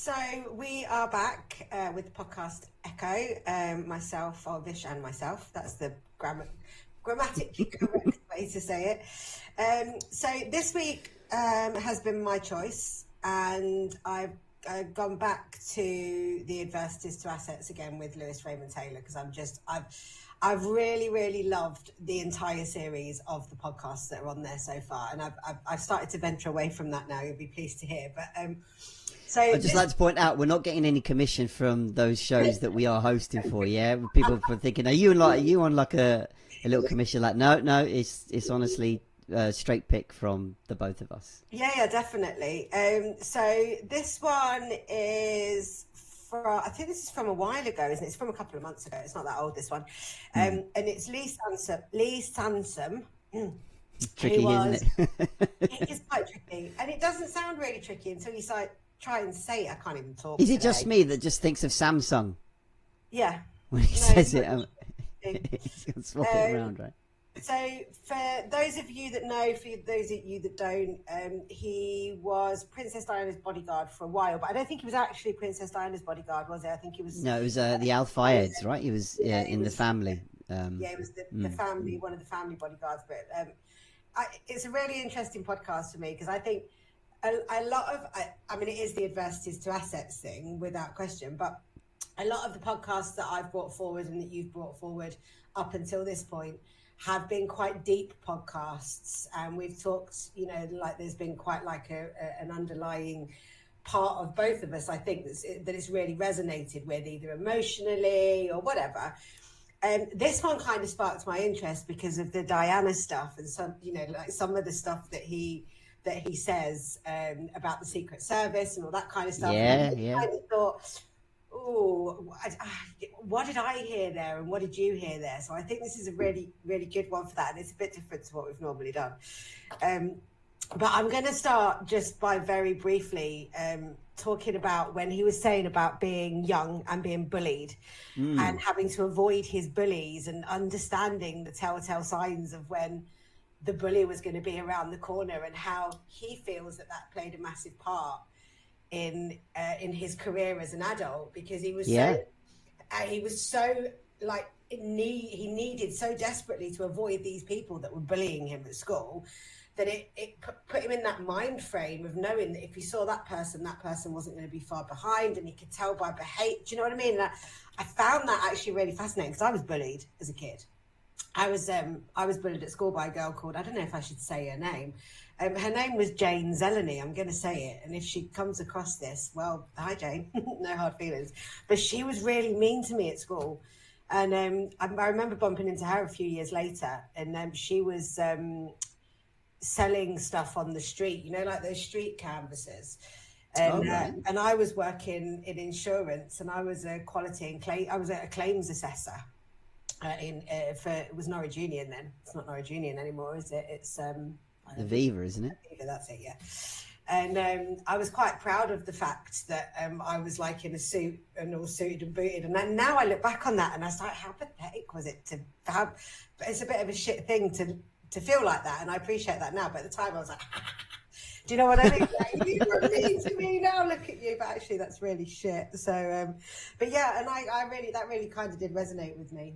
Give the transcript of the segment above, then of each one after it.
So we are back with the podcast Echo. Myself, Vish, and myself. That's the grammatically correct way to say it. So this week has been my choice, and I've gone back to the Adversities to Assets again with Lewis Raymond Taylor because I've really loved the entire series of the podcasts that are on there so far, and I've started to venture away from that now. You'll be pleased to hear, but. So I'd just like to point out we're not getting any commission from those shows that we are hosting for. Yeah, people are thinking, are you on like a little commission? Like, no, it's honestly straight pick from the both of us. Yeah, definitely. So this one is I think this is from a while ago, isn't it? It's from a couple of months ago. It's not that old, this one. And it's Lee Sansum. Tricky, isn't it? It is quite tricky, and it doesn't sound really tricky until you try and say it. I can't even talk. Is it just me that just thinks of Samsung? Yeah. When he says it, it's swapping around, right? So for those of you that know, for those of you that don't, he was Princess Diana's bodyguard for a while, but I don't think he was actually Princess Diana's bodyguard, was it? I think he was... No, it was the Fayeds, right? He was the family. It was the family, one of the family bodyguards. But it's a really interesting podcast for me because I think a lot of... I mean, it is the Adversities to Assets thing, without question, but a lot of the podcasts that I've brought forward and that you've brought forward up until this point have been quite deep podcasts, and we've talked, like there's been quite like an underlying part of both of us, I think, that it's really resonated with, either emotionally or whatever. This one kind of sparked my interest because of the Diana stuff and some, like some of the stuff that he says about the Secret Service and all that kind of stuff. Yeah. I kind of thought, oh, what did I hear there and what did you hear there? So I think this is a really, really good one for that. And it's a bit different to what we've normally done. But I'm going to start just by very briefly talking about when he was saying about being young and being bullied and having to avoid his bullies and understanding the telltale signs of when the bully was going to be around the corner and how he feels that played a massive part in his career as an adult, because he was so like he needed so desperately to avoid these people that were bullying him at school that it put him in that mind frame of knowing that if he saw that person wasn't going to be far behind, and he could tell by behavior. Do you know what I mean? And I found that actually really fascinating because I was bullied as a kid. I was bullied at school by a girl called, I don't know if I should say her name. Her name was Jane Zeleny. I'm going to say it. And if she comes across this, well, hi, Jane. No hard feelings. But she was really mean to me at school. And I remember bumping into her a few years later. And she was selling stuff on the street, like those street canvases. And and I was working in insurance, and I was a claims assessor. It was Norwich Union then. It's not Norwich Union anymore, is it? It's the Viva, isn't it? Viva, that's it, yeah. And I was quite proud of the fact that I was like in a suit and all suited and booted. And then now I look back on that and I was like, how pathetic was it to have? But it's a bit of a shit thing to feel like that, and I appreciate that now. But at the time I was like, do you know what I mean? Like, you were mean to me, now look at you. But actually that's really shit. So, but yeah, and that really kind of did resonate with me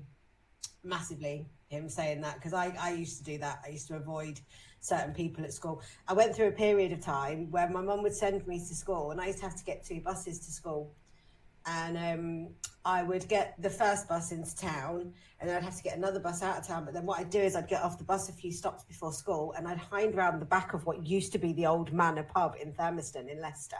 massively, him saying that, because I used to do that. I used to avoid certain people at school. I went through a period of time where my mum would send me to school, and I used to have to get 2 buses to school. And I would get the first bus into town, and then I'd have to get another bus out of town. But then what I'd do is I'd get off the bus a few stops before school, and I'd hide around the back of what used to be the Old Manor pub in Thurmaston in Leicester.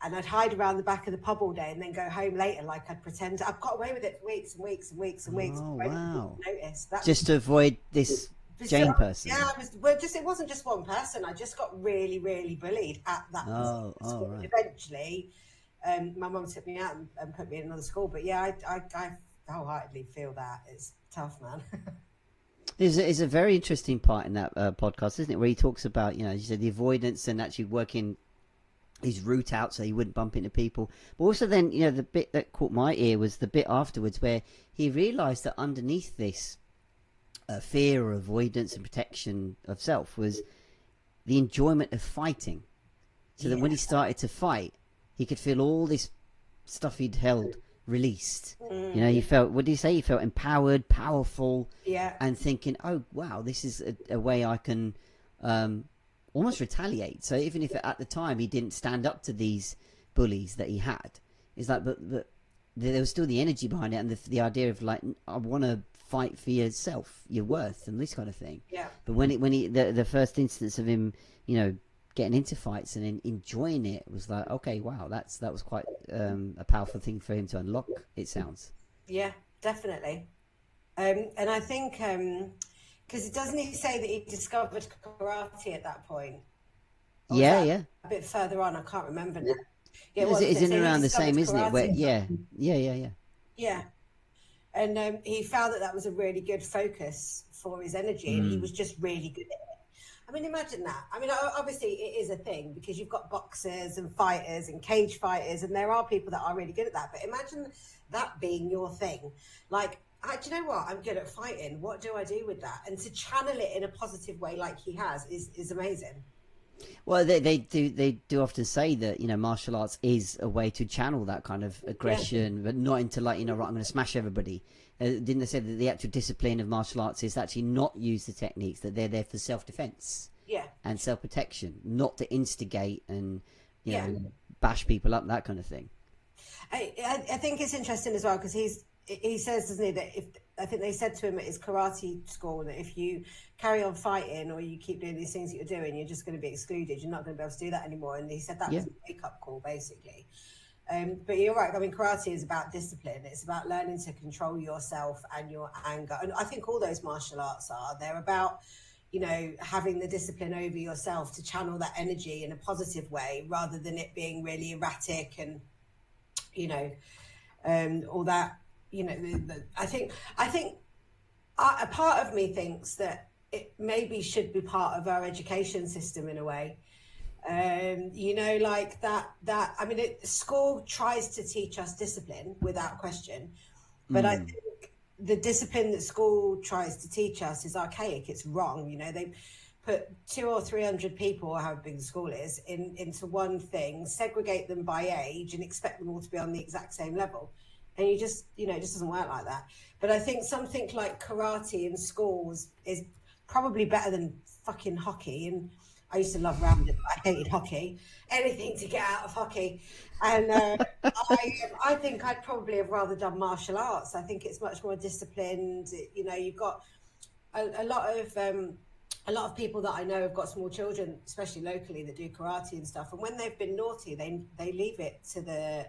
And I'd hide around the back of the pub all day and then go home later, like I'd pretend. I've got away with it for weeks and weeks and weeks and weeks. Oh, wow. Notice. Just to avoid this Jane person. Yeah, it wasn't just one person. I just got really, really bullied at that school. Right. Eventually, my mum took me out and put me in another school. But yeah, I wholeheartedly feel that. It's tough, man. There's a very interesting part in that podcast, isn't it? Where he talks about, you said the avoidance and actually working his route out so he wouldn't bump into people. But also then, the bit that caught my ear was the bit afterwards where he realised that underneath this fear or avoidance and protection of self was the enjoyment of fighting. So that when he started to fight, He could feel all this stuff he'd held released. You know, he felt, what did he say? He felt empowered, powerful, and thinking, oh, wow, this is a way I can almost retaliate. So even if at the time he didn't stand up to these bullies that he had, it's like, but there was still the energy behind it, and the idea of like, I want to fight for yourself, your worth, and this kind of thing. Yeah. But when the first instance of him, you know, getting into fights and then enjoying it was like, okay, wow, that was quite a powerful thing for him to unlock, it sounds. Yeah, definitely. And I think because doesn't he say that he discovered karate at that point? Or Yeah. a bit further on, I can't remember now. Yeah, it's in so and around the same, isn't it? Where, yeah. And he found that was a really good focus for his energy, and he was just really good at it. I mean, imagine that. I mean, obviously it is a thing because you've got boxers and fighters and cage fighters, and there are people that are really good at that. But imagine that being your thing. Like, do you know what? I'm good at fighting. What do I do with that? And to channel it in a positive way like he has is amazing. Well, they do often say that, you know, martial arts is a way to channel that kind of aggression, but not into like, you know, right, I'm going to smash everybody. Didn't they say that the actual discipline of martial arts is actually not use the techniques, that they're there for self-defense and self-protection, not to instigate and, you know, bash people up, that kind of thing. I think it's interesting as well because he says, doesn't he, that I think they said to him at his karate school that if you carry on fighting or you keep doing these things that you're doing, you're just going to be excluded. You're not going to be able to do that anymore. And he said that was a wake-up call, basically. But you're right. I mean, karate is about discipline. It's about learning to control yourself and your anger. And I think all those martial arts they're about, you know, having the discipline over yourself to channel that energy in a positive way rather than it being really erratic and, you know, all that. You know, I think a part of me thinks that it maybe should be part of our education system in a way. You know, like that. I mean, school tries to teach us discipline without question, but I think the discipline that school tries to teach us is archaic. It's wrong. You know, they put 200 or 300 people, or how big the school is, into one thing, segregate them by age, and expect them all to be on the exact same level. And you just, you know, it just doesn't work like that. But I think something like karate in schools is probably better than fucking hockey. And I used to love rounding, but I hated hockey. Anything to get out of hockey. And I think I'd probably have rather done martial arts. I think it's much more disciplined. You know, you've got a lot of people that I know have got small children, especially locally, that do karate and stuff. And when they've been naughty, they leave it to the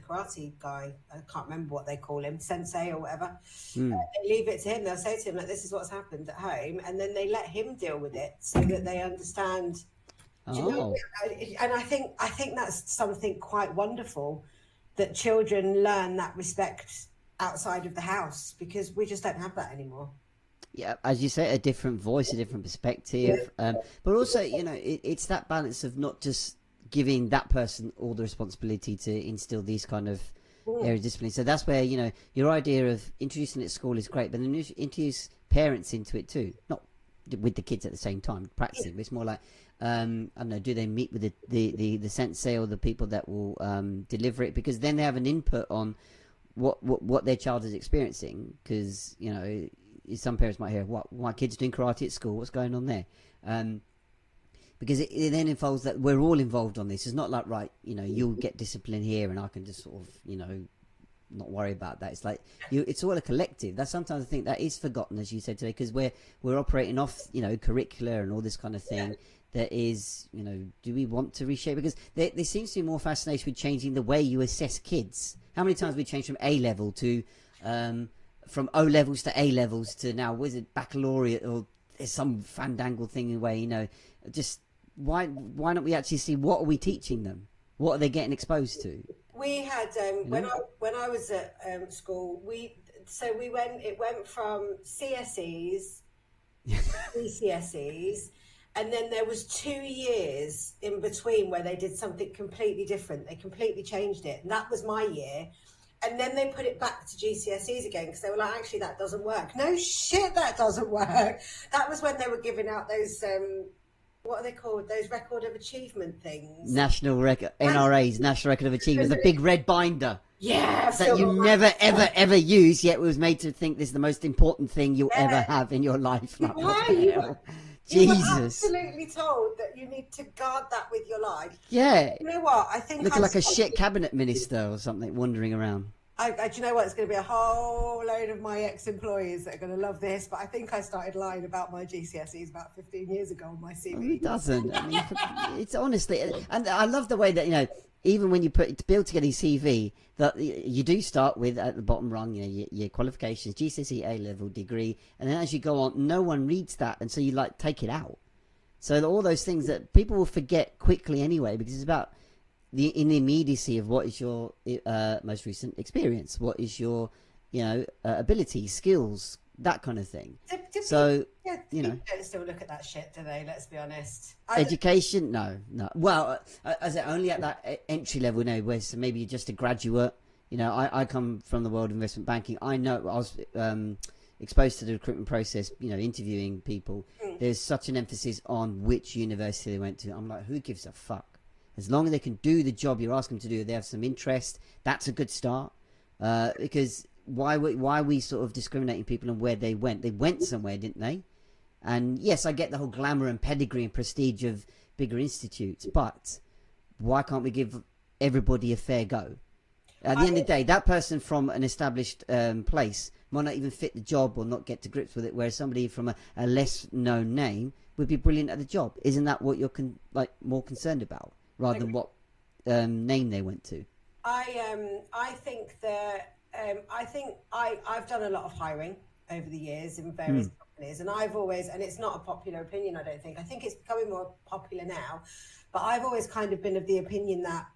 karate guy. I can't remember what they call him, sensei or whatever. They leave it to him. They'll say to him, like, this is what's happened at home. And then they let him deal with it so that they understand. Do you know? And I think that's something quite wonderful, that children learn that respect outside of the house, because we just don't have that anymore. Yeah, as you say, a different voice, a different perspective, but also, you know, it's that balance of not just giving that person all the responsibility to instill these kind of area of discipline. So that's where, you know, your idea of introducing it at school is great, but then you introduce parents into it too, not with the kids at the same time practicing, but it's more like, I don't know, do they meet with the sensei or the people that will deliver it, because then they have an input on what their child is experiencing, because, you know, some parents might hear, what, my kid's doing karate at school, what's going on there? Because it then involves that we're all involved on this. It's not like, right, you know, you'll get discipline here and I can just sort of, you know, not worry about that. It's like, it's all a collective. That's sometimes I think that is forgotten, as you said today, because we're operating off, you know, curricula and all this kind of thing. That is, you know, do we want to reshape? Because there seems to be more fascination with changing the way you assess kids. How many times we changed from A level to from O levels to A levels to now, was it baccalaureate or some fandangle thing in a way, you know, just why don't we actually see what are we teaching them? What are they getting exposed to? We had, when I was at school, it went from CSEs, GCSEs, and then there was 2 years in between where they did something completely different. They completely changed it. And that was my year. And then they put it back to GCSEs again because they were like, actually, that doesn't work. No shit, that doesn't work. That was when they were giving out those what are they called? Those record of achievement things. National record, NRA's National Record of Achievement, the big red binder. Yeah, I've That still you got never, mine. ever use, yet was made to think this is the most important thing you'll ever Yeah, have in your life. Like, what yeah, the hell? you were Jesus. absolutely told that you need to guard that with your life. Yeah. You know what? I think Looking I've like a shit started. cabinet minister or something wandering around. Do you know what? It's going to be a whole load of my ex-employees that are going to love this. But I think I started lying about my GCSEs about 15 years ago on my Well, who CV. doesn't? I mean, it's honestly, and I love the way that, even when you to build together your CV, that you do start with at the bottom rung, your qualifications, GCSE, A level, degree, and then as you go on, no one reads that, and so you like take it out. So all those things that people will forget quickly anyway, because it's about the immediacy of what is your most recent experience, what is your ability, skills, that kind of thing. So People don't still look at that shit, do they? Let's be honest. education, no. Well, as only at that entry level, where so maybe you're just a graduate. I come from the world of investment banking. I know I was exposed to the recruitment process. Interviewing people. There's such an emphasis on which university they went to. I'm like, who gives a fuck? As long as they can do the job you're asking them to do, they have some interest. That's a good start. Because why are we sort of discriminating people on where they went? They went somewhere, didn't they? And yes, I get the whole glamour and pedigree and prestige of bigger institutes, but why can't we give everybody a fair go? At the end of the day, that person from an established place might not even fit the job or not get to grips with it, whereas somebody from a less known name would be brilliant at the job. Isn't that what you're more concerned about, rather than what name they went to? I think that I've done a lot of hiring over the years in various companies, and and it's not a popular opinion, I don't think. I think it's becoming more popular now, but I've always kind of been of the opinion that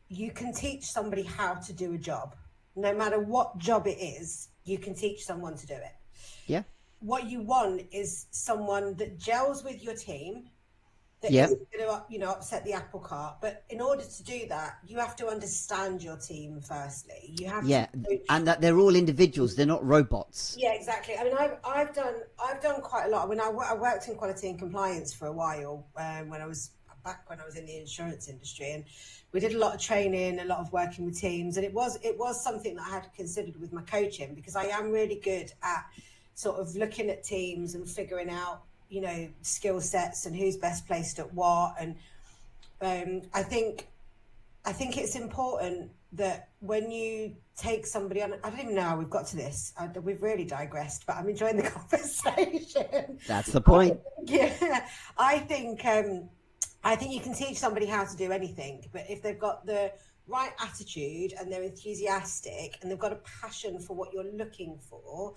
you can teach somebody how to do a job. No matter what job it is, you can teach someone to do it. Yeah. What you want is someone that gels with your team, that isn't going to, upset the apple cart. But in order to do that, you have to understand your team firstly. You have to, and that they're all individuals. They're not robots. Yeah, exactly. I mean, I've done quite a lot. I mean, I worked in quality and compliance for a while when I was in the insurance industry, and we did a lot of training, a lot of working with teams, and it was something that I had considered with my coaching, because I am really good at sort of looking at teams and figuring out skill sets and who's best placed at what. And I think it's important that when you take somebody on, I don't even know how we've got to this. We've really digressed, but I'm enjoying the conversation. That's the point. I think you can teach somebody how to do anything, but if they've got the right attitude and they're enthusiastic and they've got a passion for what you're looking for,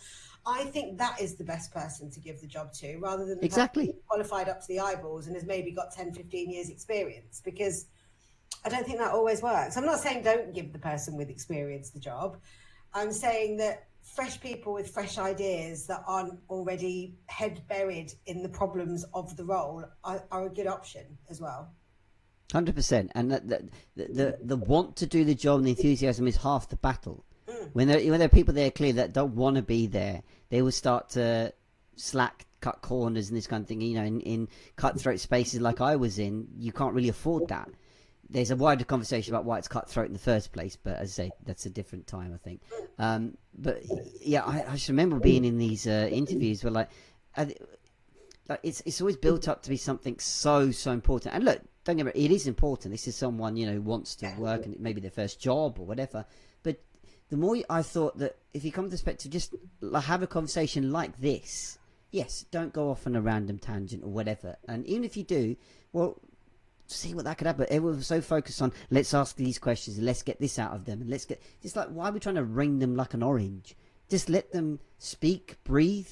I think that is the best person to give the job to, rather than exactly qualified up to the eyeballs and has maybe got 10, 15 years experience, because I don't think that always works. I'm not saying don't give the person with experience the job. I'm saying that fresh people with fresh ideas that aren't already head buried in the problems of the role are a good option as well. 100%. And the want to do the job and the enthusiasm is half the battle. When there are people there clear that don't want to be there, they will start to slack, cut corners and this kind of thing. In cutthroat spaces like I was in, you can't really afford that. There's a wider conversation about why it's cutthroat in the first place, but as I say, that's a different time, I think. But yeah, I just remember being in these interviews where it's always built up to be something so important. And look, don't get me wrong, it is important. This is someone who wants to work, and it may be their first job or whatever. But the more I thought that if you come to the perspective, just have a conversation like this. Yes, don't go off on a random tangent or whatever. And even if you do, well, see what that could happen. Everyone was so focused on let's ask these questions and let's get this out of them, and let's get just like, why are we trying to wring them like an orange? Just let them speak, breathe,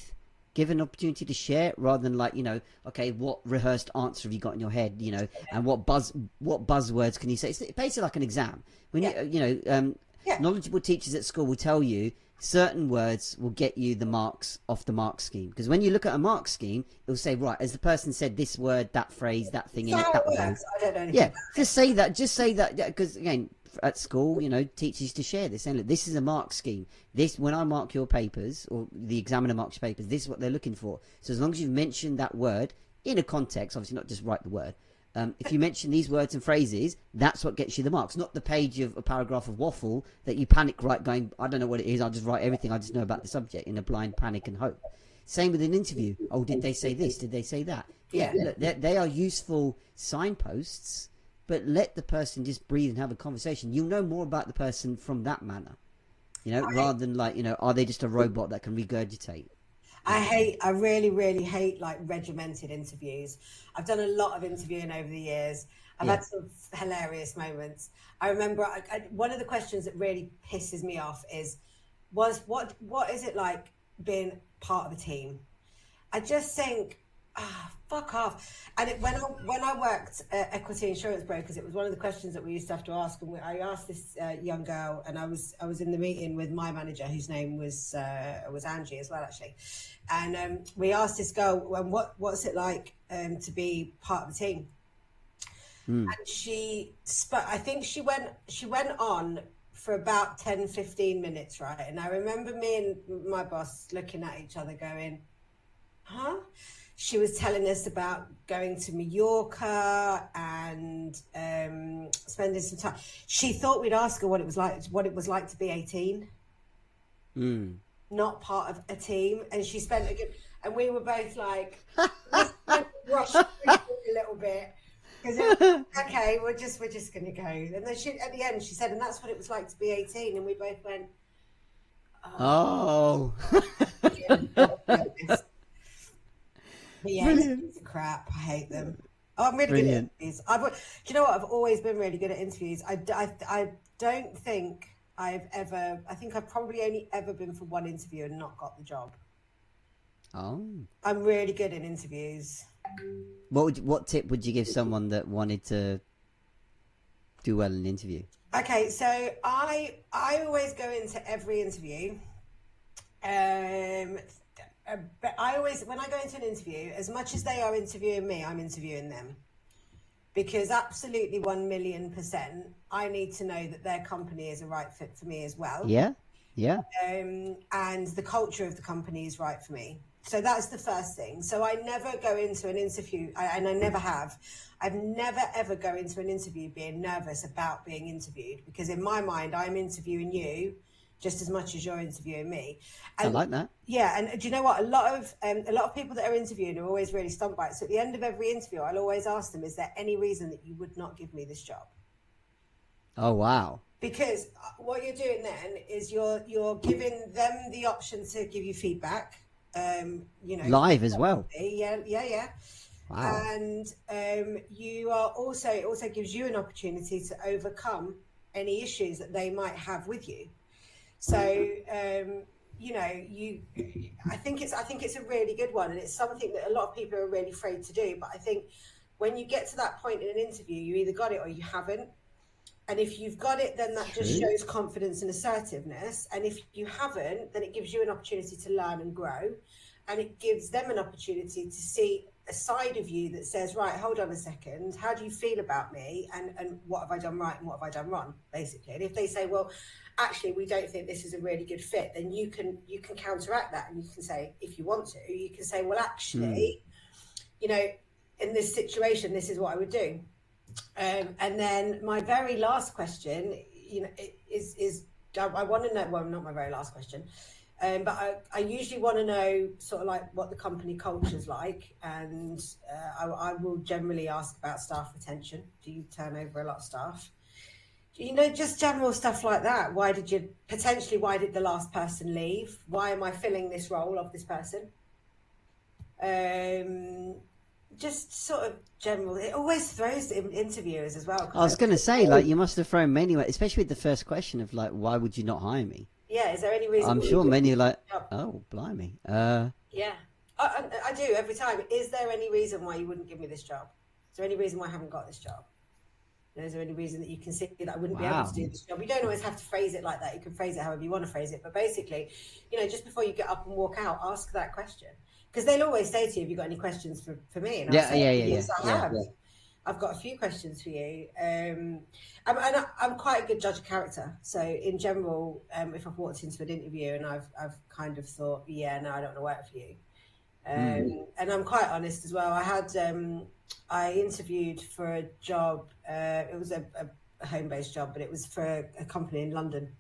give an opportunity to share, rather than okay, what rehearsed answer have you got in your head, and what buzzwords can you say? It's basically like an exam. When knowledgeable teachers at school will tell you certain words will get you the marks off the mark scheme, because when you look at a mark scheme, it will say, right, as the person said this word, that phrase, that thing in it, that word. I don't know anything. Yeah, just say that, because again, at school, teachers used to share this, saying, look, this is a mark scheme. This, when I mark your papers, or the examiner marks your papers, this is what they're looking for. So as long as you've mentioned that word, in a context, obviously not just write the word. If you mention these words and phrases, that's what gets you the marks, not the page of a paragraph of waffle that you panic write going, I don't know what it is, I'll just write everything I just know about the subject in a blind panic and hope. Same with an interview. Oh, did they say this? Did they say that? Yeah, look, they are useful signposts, but let the person just breathe and have a conversation. You'll know more about the person from that manner, rather than like, are they just a robot that can regurgitate? I really, really hate like regimented interviews. I've done a lot of interviewing over the years. I've had some hilarious moments. I remember one of the questions that really pisses me off was what is it like being part of a team? I just think, fuck off. And when I worked at Equity Insurance Brokers, it was one of the questions that we used to have to ask. And I asked this young girl, and I was in the meeting with my manager, whose name was Angie as well, actually. And we asked this girl, what's it like to be part of the team? And I think she went on for about 10, 15 minutes, right? And I remember me and my boss looking at each other going, huh? She was telling us about going to Mallorca and spending some time. She thought we'd ask her what it was like to be 18, not part of a team. And she spent and we were both like, rushed a little bit. Okay, we're just gonna go. And then at the end she said, and that's what it was like to be 18. And we both went, oh. But yeah, it's crap. I hate them. Oh, I'm really good at interviews. Do you know what? I've always been really good at interviews. I don't think I think I've probably only ever been for one interview and not got the job. Oh. I'm really good at interviews. What tip would you give someone that wanted to do well in an interview? Okay, so I always go into every interview. But when I go into an interview, as much as they are interviewing me, I'm interviewing them. Because absolutely 1,000,000%, I need to know that their company is a right fit for me as well. Yeah. And the culture of the company is right for me. So that's the first thing. So I never go into an interview, and I never have. I've never, ever go into an interview being nervous about being interviewed, because in my mind, I'm interviewing you just as much as you're interviewing me. And, I like that. Yeah, and do you know what? A lot of people that are interviewed are always really stumped by it. So at the end of every interview, I'll always ask them, is there any reason that you would not give me this job? Oh, wow. Because what you're doing then is you're giving them the option to give you feedback. Live as well. Yeah. Wow. And it also gives you an opportunity to overcome any issues that they might have with you. So I think it's a really good one, and it's something that a lot of people are really afraid to do. But I think when you get to that point in an interview, you either got it or you haven't. And if you've got it, then that just shows confidence and assertiveness. And if you haven't, then it gives you an opportunity to learn and grow. And it gives them an opportunity to see a side of you that says, right, hold on a second, how do you feel about me? And what have I done right and what have I done wrong, basically? And if they say, well, actually, we don't think this is a really good fit, then you can counteract that. And you can say, if you want to, you can say, well, actually, in this situation, this is what I would do. And then my very last question, is I want to know, well, not my very last question, but I usually want to know sort of like what the company culture is like. And I will generally ask about staff retention. Do you turn over a lot of staff? Just general stuff like that. Why did the last person leave? Why am I filling this role of this person? Just sort of general. It always throws interviewers as well. I was going to say, like, you must have thrown many, especially with the first question of like, why would you not hire me? Yeah, is there any reason? I'm sure many are like, oh, blimey. Yeah, I do every time. Is there any reason why you wouldn't give me this job? Is there any reason why I haven't got this job? Is there any reason that you can see that I wouldn't be able to do this job? You don't always have to phrase it like that. You can phrase it however you want to phrase it. But basically, just before you get up and walk out, ask that question. Because they'll always say to you, have you got any questions for me? And I'll say, yes, I have. Yeah. I've got a few questions for you. I'm quite a good judge of character. So in general, if I've walked into an interview and I've kind of thought, yeah, no, I don't want to work for you, And I'm quite honest as well. I interviewed for a job. It was a home-based job, but it was for a company in London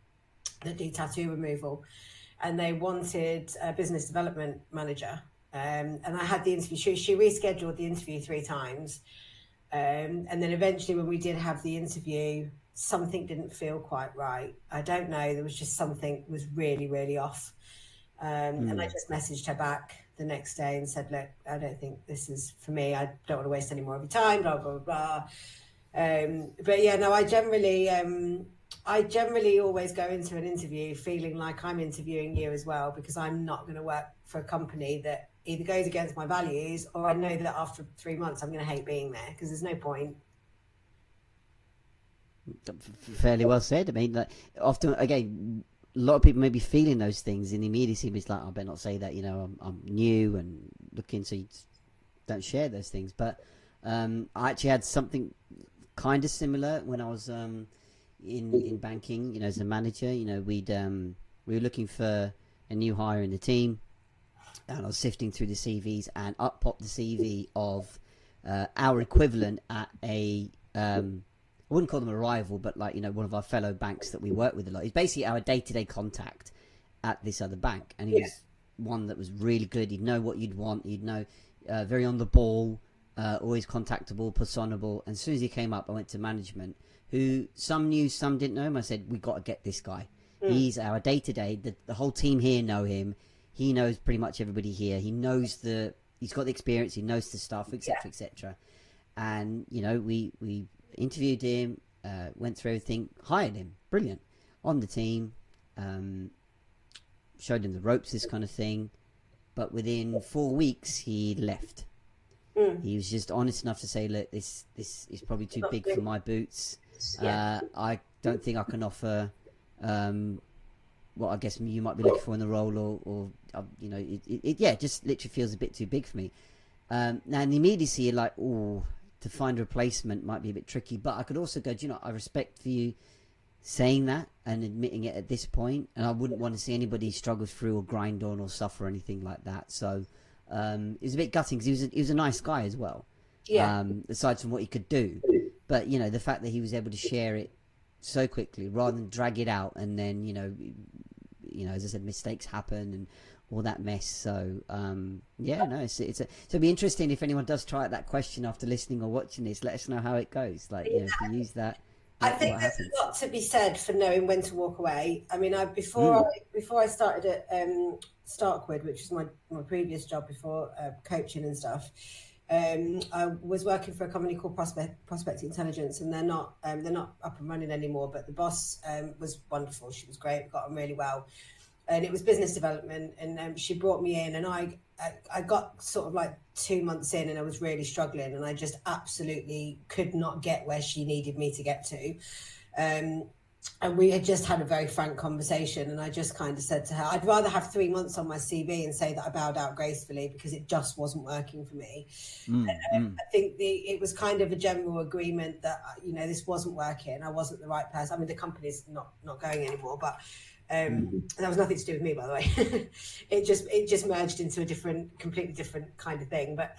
that do tattoo removal, and they wanted a business development manager. And I had the interview. She rescheduled the interview 3 times, and then eventually, when we did have the interview, something didn't feel quite right. I don't know. There was just something was really, really off. And I just messaged her back the next day and said, look, I don't think this is for me. I don't want to waste any more of your time, blah, blah, blah. But yeah, no, I generally always go into an interview feeling like I'm interviewing you as well, because I'm not going to work for a company that either goes against my values, or I know that after 3 months I'm going to hate being there, because there's no point. Fairly well said. I mean, like, often, again, a lot of people may be feeling those things, and the immediacy is like, I better not say that, I'm new and looking, so you don't share those things. But I actually had something kind of similar when I was in banking, as a manager. We were looking for a new hire in the team, and I was sifting through the CVs, and up popped the CV of our equivalent at a I wouldn't call them a rival, but like, one of our fellow banks that we work with a lot. He's basically our day-to-day contact at this other bank. And he was one that was really good. He'd know what you'd want. He'd know, very on the ball, always contactable, personable. And as soon as he came up, I went to management, who some knew, some didn't know him. I said, we got to get this guy. He's our day-to-day. The whole team here know him. He knows pretty much everybody here. He's got the experience. He knows the stuff, etc., etc. And, we interviewed him, went through everything, hired him, brilliant, on the team, showed him the ropes, this kind of thing. But within 4 weeks, he left. He was just honest enough to say, look, this is probably too big for my boots. I don't think I can offer what I guess you might be looking for in the role, or it just literally feels a bit too big for me. Now, in the immediacy, you're like, oh, to find a replacement might be a bit tricky. But I could also go, I respect for you saying that and admitting it at this point, and I wouldn't want to see anybody struggle through or grind on or suffer or anything like that. So it was a bit gutting, because he was a nice guy as well. Aside from what he could do, but the fact that he was able to share it so quickly rather than drag it out, and then as I said, mistakes happen and all that mess. So it'll be interesting if anyone does try out that question after listening or watching this. Let us know how it goes. Like, if you use that, I think there's a lot to be said for knowing when to walk away. I mean, before I started at Starkwood, which was my previous job before coaching and stuff, I was working for a company called Prospect Intelligence, and they're not up and running anymore. But the boss was wonderful. She was great. We got on really well. And it was business development, and she brought me in, and I got sort of like 2 months in, and I was really struggling, and I just absolutely could not get where she needed me to get to. And we had just had a very frank conversation, and I just kind of said to her, I'd rather have 3 months on my CV and say that I bowed out gracefully, because it just wasn't working for me. I think it was kind of a general agreement that, this wasn't working. I wasn't the right person. I mean, the company's not going anymore, but that was nothing to do with me, by the way. It just merged into a completely different kind of thing. But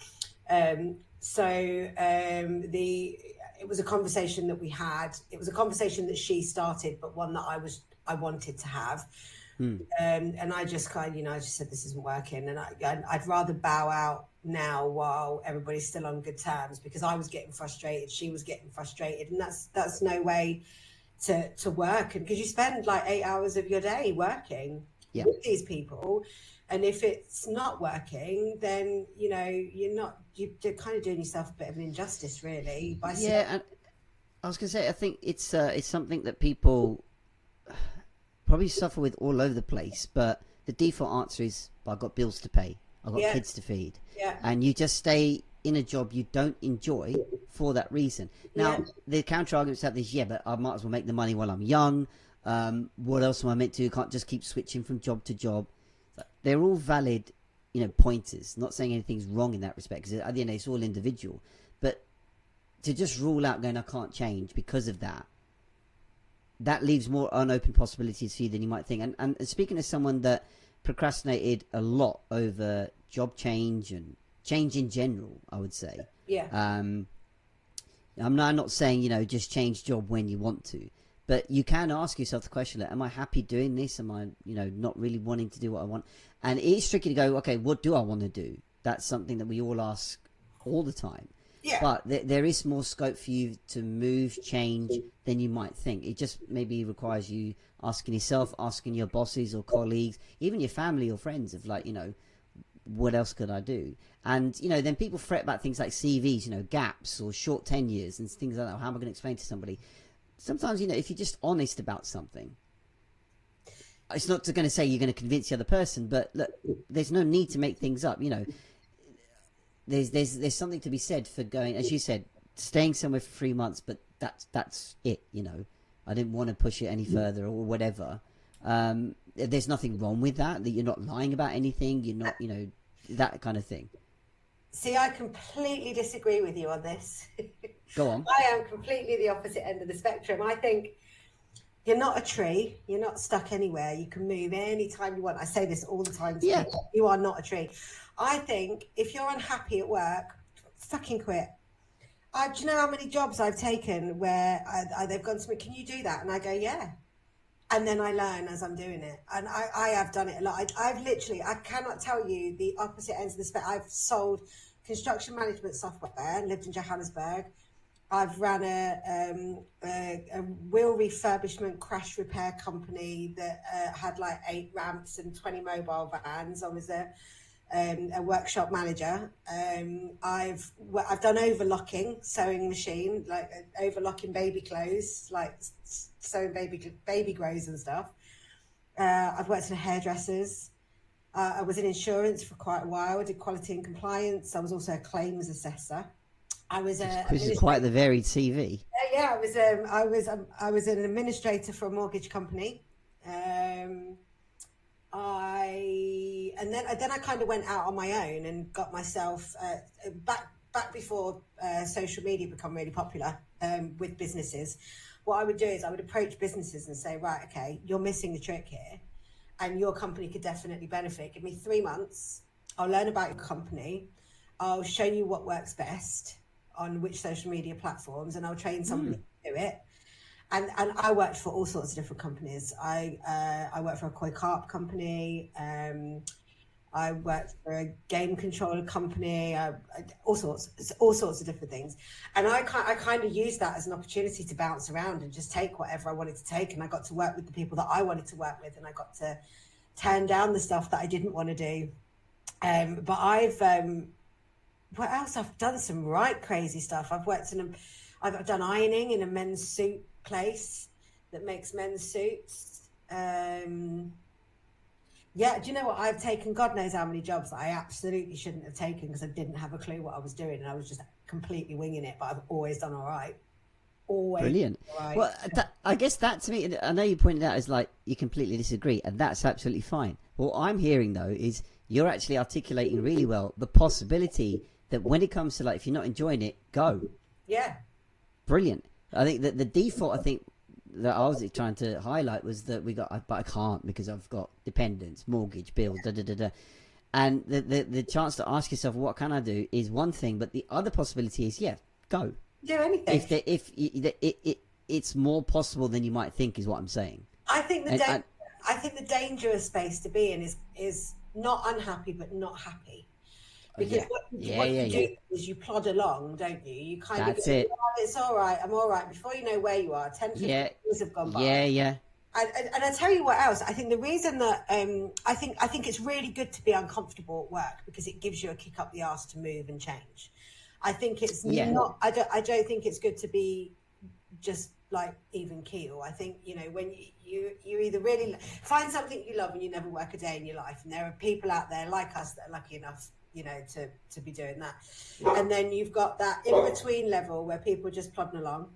it was a conversation that we had. It was a conversation that she started, but one that I wanted to have. And I just I just said, this isn't working, and I'd rather bow out now while everybody's still on good terms, because I was getting frustrated, she was getting frustrated, and that's no way to work. And because you spend like 8 hours of your day working with these people, and if it's not working, then you're kind of doing yourself a bit of an injustice, really. And I was gonna say, I think it's something that people probably suffer with all over the place, but the default answer is, I've got bills to pay, I've got kids to feed, and you just stay in a job you don't enjoy for that reason. Now, the counter argument to that is, but I might as well make the money while I'm young. What else am I meant to do? Can't just keep switching from job to job. They're all valid, pointers. Not saying anything's wrong in that respect, because at the end it's all individual. But to just rule out going, I can't change because of that leaves more unopened possibilities for you than you might think. And speaking as someone that procrastinated a lot over job change and change in general, I would say. Yeah. I'm not saying, just change job when you want to, but you can ask yourself the question, like, am I happy doing this? Am I, not really wanting to do what I want? And it's tricky to go, okay, what do I want to do? That's something that we all ask all the time. Yeah. But there is more scope for you to move, change than you might think. It just maybe requires you asking yourself, asking your bosses or colleagues, even your family or friends of like, what else could I do? And, then people fret about things like CVs, gaps or short tenures and things like that. How am I going to explain to somebody? Sometimes, if you're just honest about something, it's not going to say you're going to convince the other person, but look, there's no need to make things up, There's something to be said for going, as you said, staying somewhere for 3 months, but that's it, I didn't want to push it any further or whatever. There's nothing wrong with that you're not lying about anything, you're not, that kind of thing. See, I completely disagree with you on this. Go on. I am completely the opposite end of the spectrum. I think you're not a tree. You're not stuck anywhere. You can move anytime you want. I say this all the time to people. You are not a tree. I think if you're unhappy at work, fucking quit. Do you know how many jobs I've taken where they've gone to me, can you do that? And I go, yeah. And then I learn as I'm doing it. And I have done it a lot. I cannot tell you the opposite ends of the spectrum. I've sold construction management software, lived in Johannesburg. I've ran a wheel refurbishment crash repair company that had like 8 ramps and 20 mobile vans. I was a workshop manager. I've done overlocking, sewing machine, like overlocking baby clothes, like sewing baby grows and stuff. I've worked in hairdressers. I was in insurance for quite a while. I did quality and compliance. I was also a claims assessor. I was which is quite the varied CV. Yeah, I was an administrator for a mortgage company. And then I kind of went out on my own and got myself back before social media become really popular with businesses. What I would do is I would approach businesses and say, right, okay, you're missing a trick here, and your company could definitely benefit. Give me 3 months. I'll learn about your company. I'll show you what works best on which social media platforms, and I'll train somebody to do it. And I worked for all sorts of different companies. I worked for a koi carp company. I worked for a game controller company. All sorts of different things. And I kind of used that as an opportunity to bounce around and just take whatever I wanted to take. And I got to work with the people that I wanted to work with, and I got to turn down the stuff that I didn't want to do. But what else? I've done some right crazy stuff. I've done ironing in a men's suit place that makes men's suits. Yeah, do you know what? I've taken God knows how many jobs that I absolutely shouldn't have taken because I didn't have a clue what I was doing, and I was just completely winging it. But I've always done all right. Always. Brilliant. All right. Well, I guess that to me, I know you pointed out as like you completely disagree, and that's absolutely fine. What I'm hearing though is you're actually articulating really well the possibility that when it comes to like if you're not enjoying it, go. Yeah. Brilliant. I think that the default, that I was trying to highlight was that but I can't because I've got dependents, mortgage, bills, and the chance to ask yourself what can I do is one thing, but the other possibility is go. Do anything. If it's more possible than you might think is what I'm saying. I think the dangerous space to be in is not unhappy but not happy. Because what you do is you plod along, don't you? You kind of go, it's all right, I'm all right. Before you know where you are, 10, 15 years have gone by. Yeah. And I tell you what else, I think the reason that I think it's really good to be uncomfortable at work because it gives you a kick up the arse to move and change. I think it's not, I don't think it's good to be just like even keel. I think, when you either really find something you love and you never work a day in your life. And there are people out there like us that are lucky enough to be doing that. And then you've got that in-between level where people are just plodding along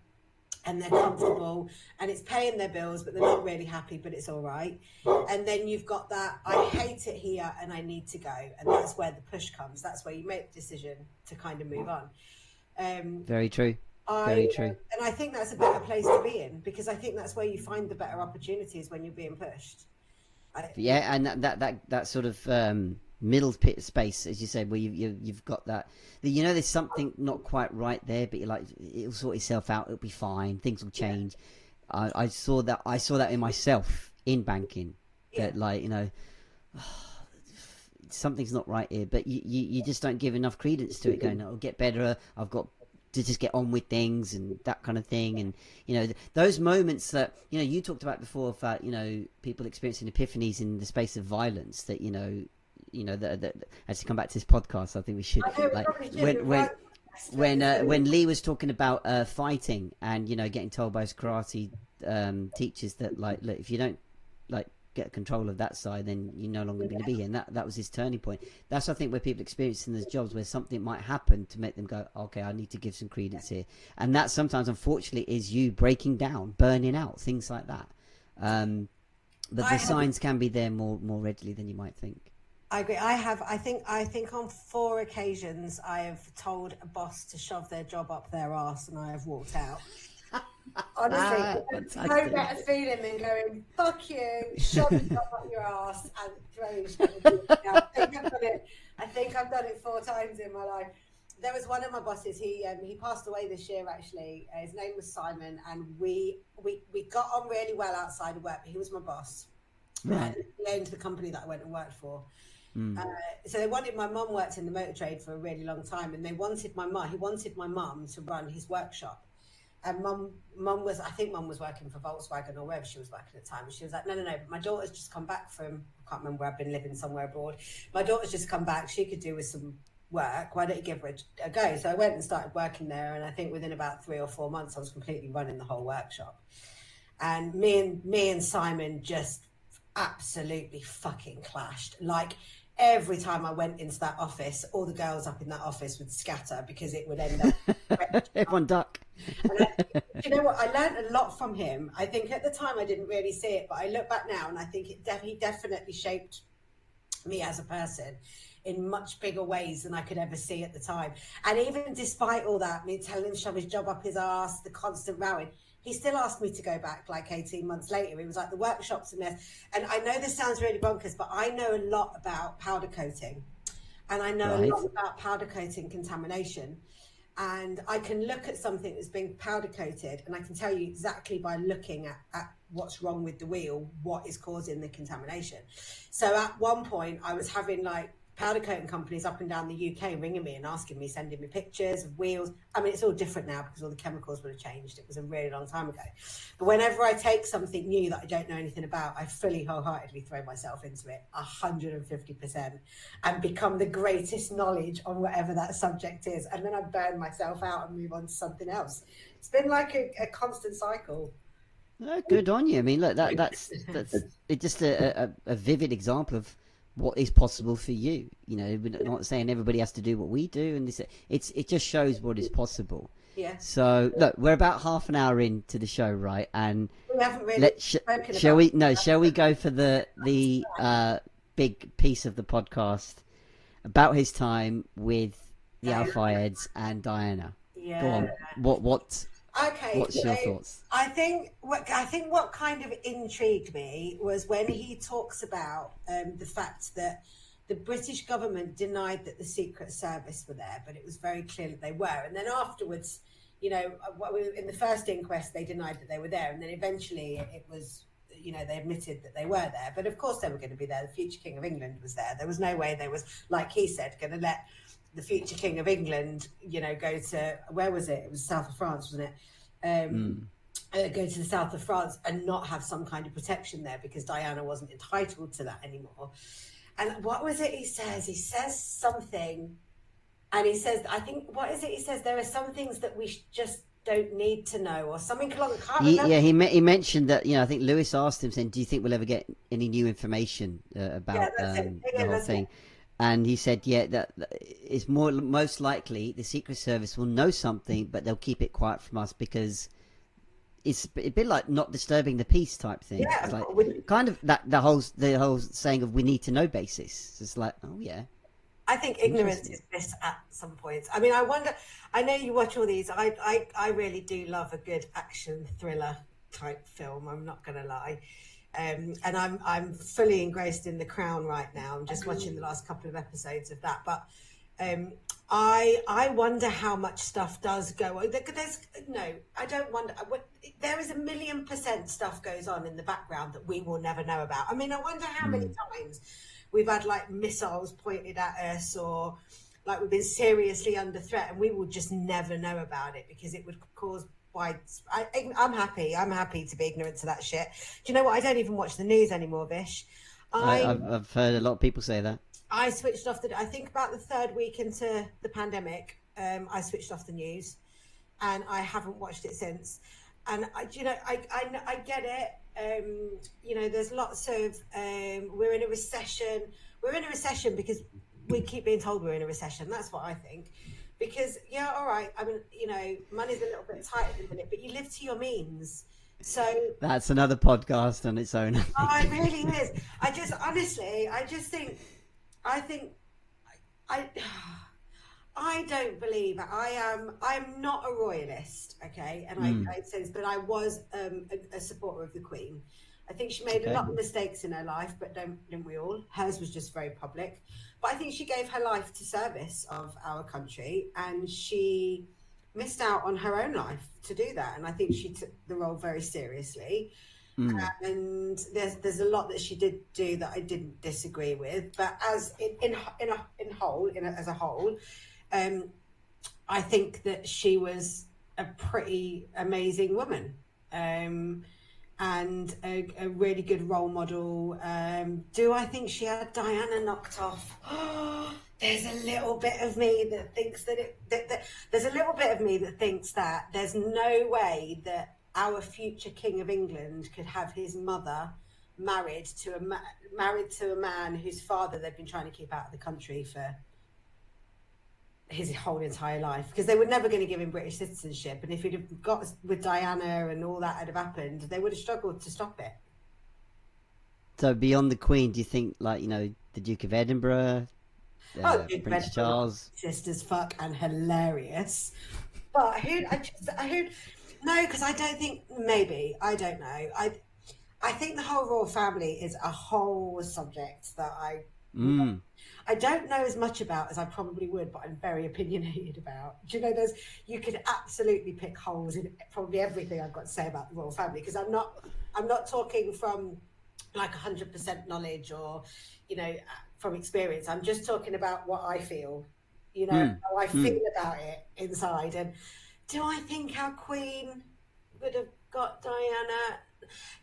and they're comfortable and it's paying their bills, but they're not really happy, but it's all right. And then you've got that, I hate it here and I need to go. And that's where the push comes. That's where you make the decision to kind of move on. Very true. Very true. And I think that's a better place to be in because I think that's where you find the better opportunities when you're being pushed. Yeah, and that sort of middle pit space, as you said, where you've got that, you know, there's something not quite right there, but you're like, it'll sort itself out, it'll be fine, things will change. I saw that in myself in banking, that like, you know, something's not right here, but you just don't give enough credence to it, going, it'll get better, I've got to just get on with things and that kind of thing. And you know, those moments that, you know, you talked about before, about, you know, people experiencing epiphanies in the space of violence, that that as to come back to this podcast, I think we should, like, when Lee was talking about fighting, and, you know, getting told by his karate teachers that, like, look, if you don't, like, get control of that side, then you're no longer going to be here. And that was his turning point. That's, I think, where people experiencing those jobs, where something might happen to make them go, okay, I need to give some credence here. And that sometimes, unfortunately, is you breaking down, burning out, things like that. But the signs can be there more readily than you might think. I agree. I think on 4 occasions I have told a boss to shove their job up their arse, and I have walked out. Honestly, no better feeling than going, fuck you, shove your job up your arse and throw your shit out. I think I've done it 4 times in my life. There was one of my bosses, he passed away this year, actually. His name was Simon, and we got on really well outside of work, but he was my boss. Right. He owned the company that I went and worked for. So they wanted, my mum worked in the motor trade for a really long time, and he wanted my mum to run his workshop. And mum was working for Volkswagen or wherever she was working at the time. And she was like, no, but my daughter's just come back from, I can't remember where, I've been living somewhere abroad. My daughter's just come back. She could do with some work. Why don't you give her a go? So I went and started working there. And I think within about 3 or 4 months, I was completely running the whole workshop. And me and Simon just absolutely fucking clashed. Like, every time I went into that office, all the girls up in that office would scatter, because it would end up everyone duck. And you know what? I learned a lot from him. I think at the time I didn't really see it, but I look back now and I think he definitely shaped me as a person in much bigger ways than I could ever see at the time. And even despite all that, me telling him to shove his job up his arse, the constant rowing, he still asked me to go back like 18 months later. He was like, the workshop's a mess. And I know this sounds really bonkers, but I know a lot about powder coating. And I know a lot about powder coating contamination. And I can look at something that's being powder coated, and I can tell you exactly by looking at what's wrong with the wheel, what is causing the contamination. So at one point I was having like powder coating companies up and down the UK ringing me and asking me, sending me pictures of wheels. I mean, it's all different now because all the chemicals would have changed. It was a really long time ago. But whenever I take something new that I don't know anything about, I fully wholeheartedly throw myself into it 150% and become the greatest knowledge on whatever that subject is. And then I burn myself out and move on to something else. It's been like a constant cycle. Oh, good on you. I mean, look, that's it's just a vivid example of what is possible for you. You know, we're not saying everybody has to do what we do, and it just shows what is possible. Yeah. So look, we're about half an hour into the show, right? And we haven't really shall we go for the big piece of the podcast about his time with the Fayeds and Diana? Yeah. Go on. What's your thoughts? I think what kind of intrigued me was when he talks about the fact that the British government denied that the Secret Service were there, but it was very clear that they were. And then afterwards, you know, in the first inquest, they denied that they were there. And then eventually it was, you know, they admitted that they were there. But of course they were going to be there. The future King of England was there. There was no way they was, like he said, going to let the future King of England, you know, go to, where was it? It was south of France, wasn't it? Go to the south of France and not have some kind of protection there because Diana wasn't entitled to that anymore. And what was it he says? He says something, and he says, I think, what is it he says? There are some things that we just don't need to know, or something along. I can't remember. Yeah, he mentioned that, you know, I think Lewis asked him, saying, do you think we'll ever get any new information about the whole thing? And he said, yeah, that it's most likely the Secret Service will know something, but they'll keep it quiet from us because it's a bit like not disturbing the peace type thing. Yeah, it's like kind of the whole saying of we need to know basis. It's like, oh yeah. I think ignorance is bliss at some points. I mean, I wonder. I know you watch all these. I really do love a good action thriller type film. I'm not going to lie. And I'm fully engrossed in The Crown right now. I'm just watching the last couple of episodes of that. But I wonder how much stuff does go on. I don't wonder. There is 1,000,000% stuff goes on in the background that we will never know about. I mean, I wonder how many times we've had like missiles pointed at us, or like we've been seriously under threat, and we will just never know about it because it would cause I'm happy to be ignorant to that shit. Do you know what? I don't even watch the news anymore, Vish. I've heard a lot of people say that. I switched off I think about the third week into the pandemic, I switched off the news, and I haven't watched it since. And I get it. There's lots of we're in a recession. We're in a recession because we keep being told we're in a recession. That's what I think. Because all right. I mean, money's a little bit tight at the minute, but you live to your means. So that's another podcast on its own. Oh, it really is. I don't believe it. I'm not a royalist, okay, and I say this, but I was a supporter of the Queen. I think she made a lot of mistakes in her life, but didn't we all? Hers was just very public. But I think she gave her life to service of our country, and she missed out on her own life to do that. And I think she took the role very seriously. And there's a lot that she did do that I didn't disagree with. But as as a whole, I think that she was a pretty amazing woman. And a really good role model. Do I think she had Diana knocked off? There's a little bit of me that thinks there's a little bit of me that thinks that there's no way that our future King of England could have his mother married to a man whose father they've been trying to keep out of the country for his whole entire life, because they were never going to give him British citizenship, and if he'd have got with Diana and all that had have happened, they would have struggled to stop it. So beyond the Queen, do you think, like, the Duke of Edinburgh, Prince Charles, just as fuck and hilarious, but no, because I don't think, maybe, I don't know, I think the whole royal family is a whole subject that I don't know as much about as I probably would, but I'm very opinionated about. Do you know, you could absolutely pick holes in probably everything I've got to say about the royal family, because I'm not talking from like 100% knowledge or, from experience. I'm just talking about what I feel, how I feel about it inside. And do I think our Queen would have got Diana?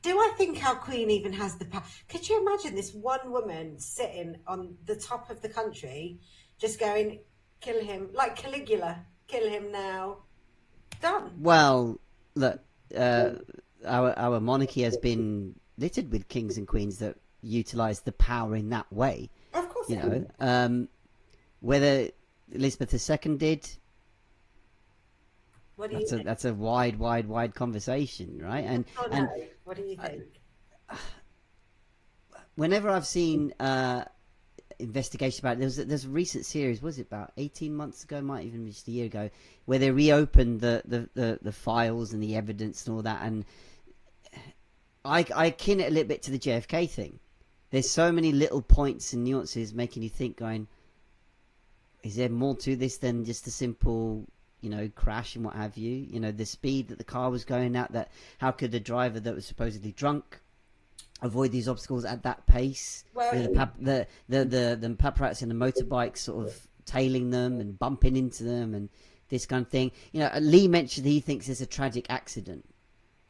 Do I think our Queen even has the power? Could you imagine this one woman sitting on the top of the country just going, kill him, like Caligula, kill him now, done? Well, look, our monarchy has been littered with kings and queens that utilise the power in that way. Of course. Whether Elizabeth II did, that's a wide conversation, right? And what do you think? Whenever I've seen investigation about it, there's a recent series, was it about 18 months ago, might even just a year ago, where they reopened the files and the evidence and all that, and I akin it a little bit to the JFK thing. There's so many little points and nuances making you think, going, is there more to this than just a simple crash and what have you? The speed that the car was going at, that how could the driver that was supposedly drunk avoid these obstacles at that pace? Well, the paparazzi and the motorbikes sort of tailing them and bumping into them and this kind of thing. Lee mentioned he thinks it's a tragic accident,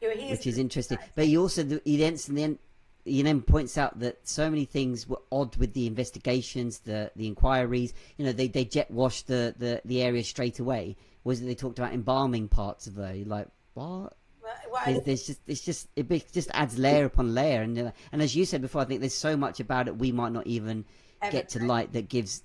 which is interesting. But he then points out that so many things were odd with the investigations, the inquiries. They jet washed the area straight away. Was it they talked about embalming parts of her? Like, what? It just adds layer upon layer, and as you said before, I think there's so much about it we might not even get to light that gives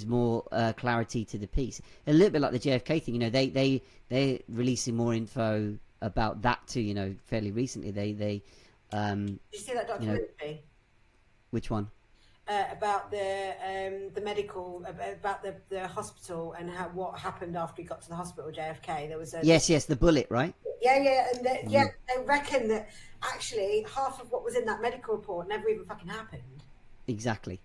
more clarity to the piece. A little bit like the JFK thing, they're releasing more info about that too. Fairly recently, they did you see that documentary? Which one? about the medical, about the hospital and what happened after he got to the hospital, JFK. There was a Yes, the bullet, right? and they reckon that actually half of what was in that medical report never even fucking happened. Exactly.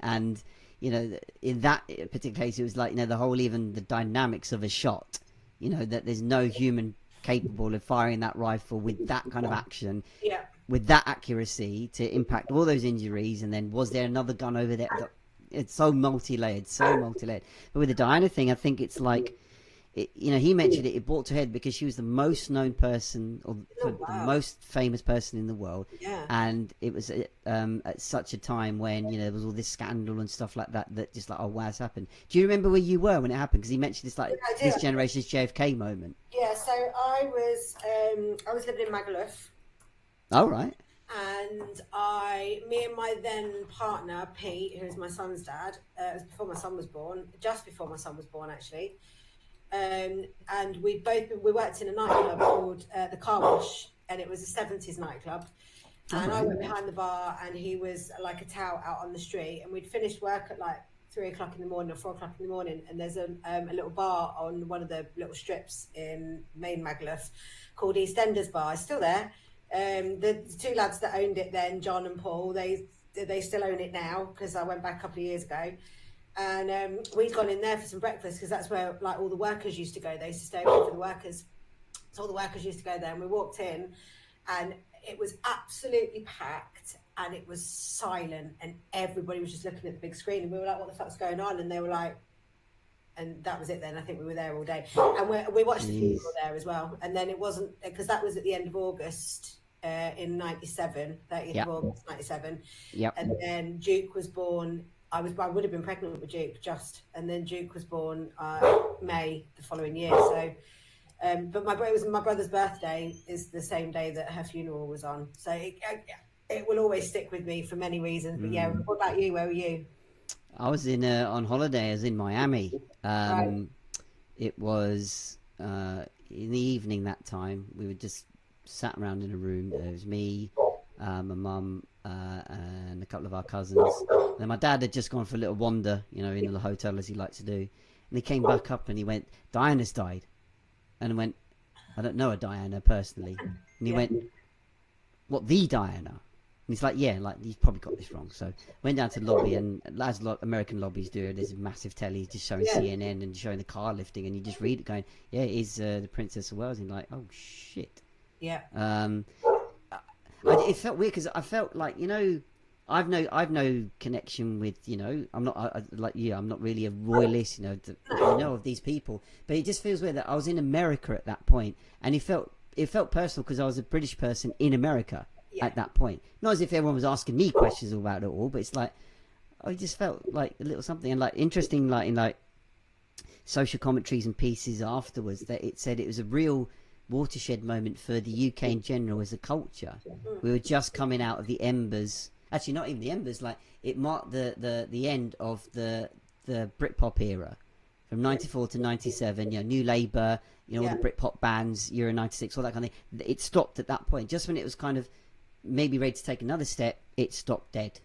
And in that particular case, it was like the whole, even the dynamics of a shot. That there's no human capable of firing that rifle with that kind of action, with that accuracy to impact all those injuries. And then was there another gun over there? It's so multi-layered. But with the Diana thing, I think it's like, he mentioned it brought to head because she was the most known person, or the most famous person in the world. And it was at such a time when there was all this scandal and stuff like that just like, oh wow, it's happened. Do you remember where you were when it happened? Because he mentioned this, like, this generation's JFK moment. So I was living in Magaluf. Oh, right. And me and my then partner Pete, who's my son's dad, it was before my son was born, just before my son was born actually. And we worked in a nightclub called the Car Wash, and it was a 70s nightclub. And I went behind the bar, and he was like a tout out on the street. And we'd finished work at like 3 o'clock in the morning or 4 o'clock in the morning. And there's a little bar on one of the little strips in main Magaluf called EastEnders Bar. It's still there. The two lads that owned it then, John and Paul, they still own it now because I went back a couple of years ago. And we'd gone in there for some breakfast because that's where like all the workers used to go. They used to stay open for the workers. So all the workers used to go there, and we walked in and it was absolutely packed and it was silent and everybody was just looking at the big screen, and we were like, what the fuck's going on? And they were like, and that was it then. I think we were there all day. And we watched the funeral there as well. And then it wasn't, because that was at the end of August in 97, 30th of August 97. And then Duke was born. I would have been pregnant with Duke and then Duke was born May the following year. So, but my brother's birthday is the same day that her funeral was on. So it will always stick with me for many reasons. But yeah, what about you? Where were you? I was on holiday. I was in Miami. Right. It was in the evening that time. We were just sat around in a room. There was me, my mum, and a couple of our cousins. And then my dad had just gone for a little wander, in the hotel as he likes to do. And he came back up and he went, Diana's died. And I went, I don't know a Diana personally. And he went, what, the Diana? And he's like, yeah, like, you've probably got this wrong. So went down to the lobby, and as American lobbies do, there's a massive telly just showing CNN and showing the car lifting, and you just read it going, yeah, it is the Princess of Wales. And you're like, oh, shit. Yeah. It felt weird because I felt like, I've no connection with, I'm not like you. I'm not really a royalist, of these people. But it just feels weird that I was in America at that point, and it felt personal because I was a British person in America at that point. Not as if everyone was asking me questions about it all, but it's like I just felt like a little something. And like interesting, like in like social commentaries and pieces afterwards, that it said it was a real watershed moment for the UK in general as a culture. We were just coming out of the embers. Actually, not even the embers. Like it marked the end of the Britpop era, from '94 to '97. New Labour, all the Britpop bands, Euro '96, all that kind of thing. It stopped at that point. Just when it was kind of maybe ready to take another step, it stopped dead.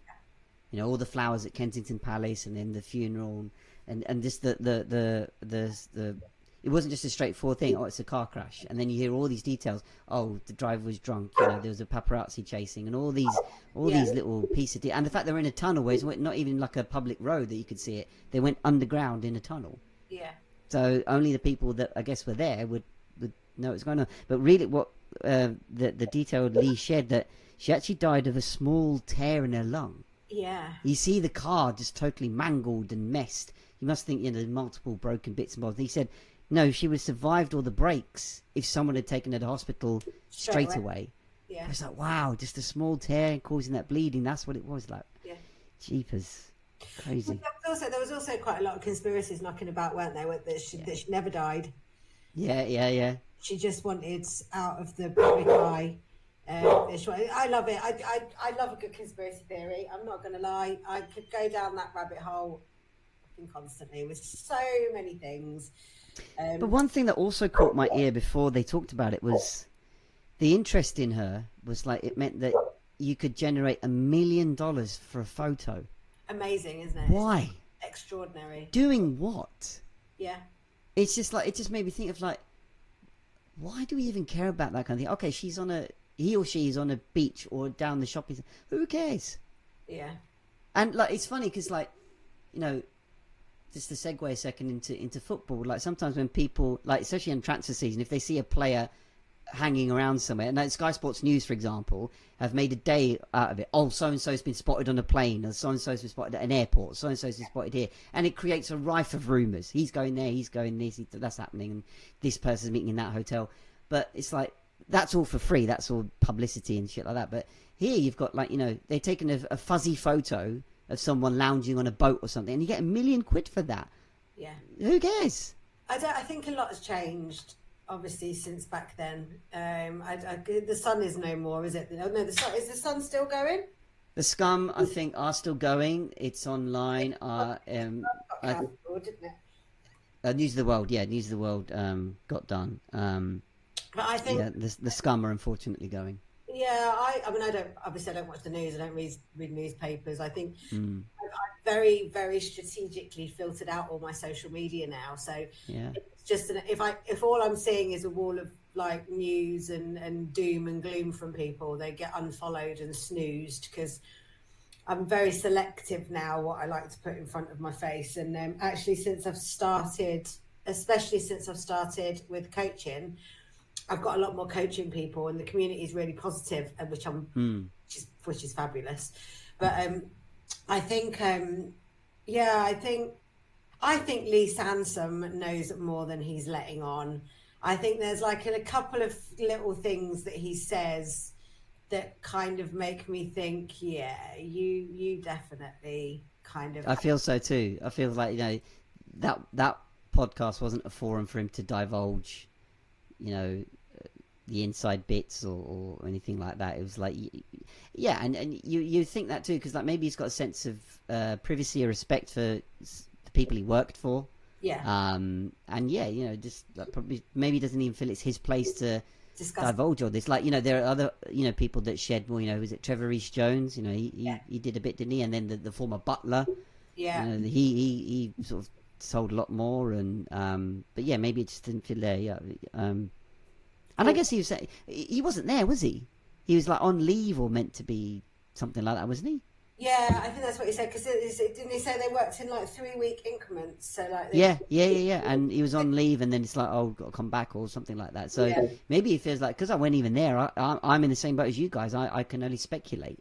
All the flowers at Kensington Palace, and then the funeral, and just the it wasn't just a straightforward thing. Oh, it's a car crash, and then you hear all these details. Oh, the driver was drunk. There was a paparazzi chasing, and all these little pieces. And the fact they were in a tunnel where it's not even like a public road that you could see it. They went underground in a tunnel. Yeah. So only the people that I guess were there would know what's going on. But really, what the detail Lee shared, that she actually died of a small tear in her lung. Yeah. You see the car just totally mangled and messed. You must think multiple broken bits and bobs. And he said, no, she would have survived all the breaks if someone had taken her to hospital straight away. Yeah. I was like, wow, just a small tear causing that bleeding. That's what it was like. Yeah. Jeepers. Crazy. There was also quite a lot of conspiracies knocking about, weren't there, that she never died. Yeah. She just wanted out of the public eye. I love it. I love a good conspiracy theory. I'm not going to lie. I could go down that rabbit hole constantly with so many things. But one thing that also caught my ear before they talked about it was the interest in her was like, it meant that you could generate $1 million for a photo. Amazing, isn't it? Why? It's extraordinary. Doing what? Yeah. It's just like, it just made me think of like, why do we even care about that kind of thing? Okay, he or she is on a beach or down the shopping center. Who cares? Yeah. And like, it's funny because, like, you know, just to segue a second into football, like sometimes when people, like especially in transfer season, if they see a player hanging around somewhere, and like Sky Sports News, for example, have made a day out of it. Oh, so and so's been spotted on a plane, or so and so's been spotted at an airport, so and so's been spotted here, and it creates a rife of rumours. He's going there, he's going this, that's happening, and this person's meeting in that hotel. But it's like, that's all for free. That's all publicity and shit like that. But here you've got, like, you know, they're taking a fuzzy photo of someone lounging on a boat or something, and you get £1 million for that. Yeah. Who cares? I think a lot has changed, obviously, since back then. The Sun is no more, is it? Oh, no, is the Sun still going? The Scum, I think, are still going. It's online. Didn't it? News of the World, News of the World got done. But I think the Scum are unfortunately going. Yeah, I mean, I don't watch the news. I don't read newspapers. I think I've very, very strategically filtered out all my social media now. So it's just if all I'm seeing is a wall of like news and doom and gloom from people, they get unfollowed and snoozed, because I'm very selective now what I like to put in front of my face. And actually, especially since I've started with coaching, I've got a lot more coaching people, and the community is really positive, which is fabulous. But I think Lee Sansum knows more than he's letting on. I think there's like a couple of little things that he says that kind of make me think, yeah, you definitely kind of. I feel so too. I feel like, you know, that podcast wasn't a forum for him to divulge, you know, the inside bits or anything like that. It was like, yeah, and you think that too, because like maybe he's got a sense of privacy or respect for the people he worked for. Yeah. And yeah, you know, just like, probably maybe doesn't even feel it's his place to divulge all this. Like, you know, there are other, you know, people that shed more. You know, was it Trevor Rees-Jones? You know, he did a bit, didn't he? And then the former butler. Yeah. You know, he sort of sold a lot more, and but yeah, maybe it just didn't feel there. Yeah. And I guess he wasn't there, was he? He was like on leave or meant to be something like that, wasn't he? Yeah, I think that's what he said, because didn't he say they worked in like 3-week increments? So like yeah, and he was on leave, and then it's like, oh, got to come back or something like that. So maybe he feels like, because I wasn't even there, I'm in the same boat as you guys. I can only speculate.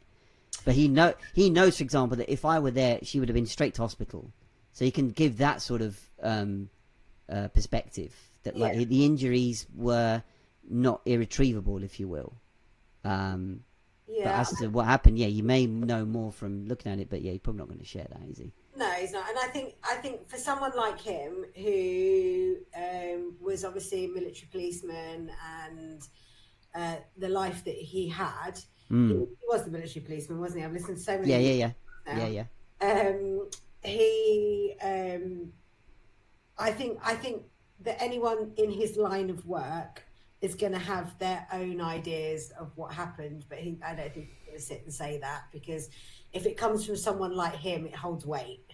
But he knows, for example, that if I were there, she would have been straight to hospital. So he can give that sort of perspective, that like the injuries were not irretrievable, if you will. But as to what happened, you may know more from looking at it, but he's probably not going to share that, is he? No, he's not. And I think for someone like him, who was obviously a military policeman, and the life that he had, he was the military policeman, wasn't he? I've listened to so many. Yeah. I think that anyone in his line of work is going to have their own ideas of what happened, but I don't think he's going to sit and say that, because if it comes from someone like him, it holds weight.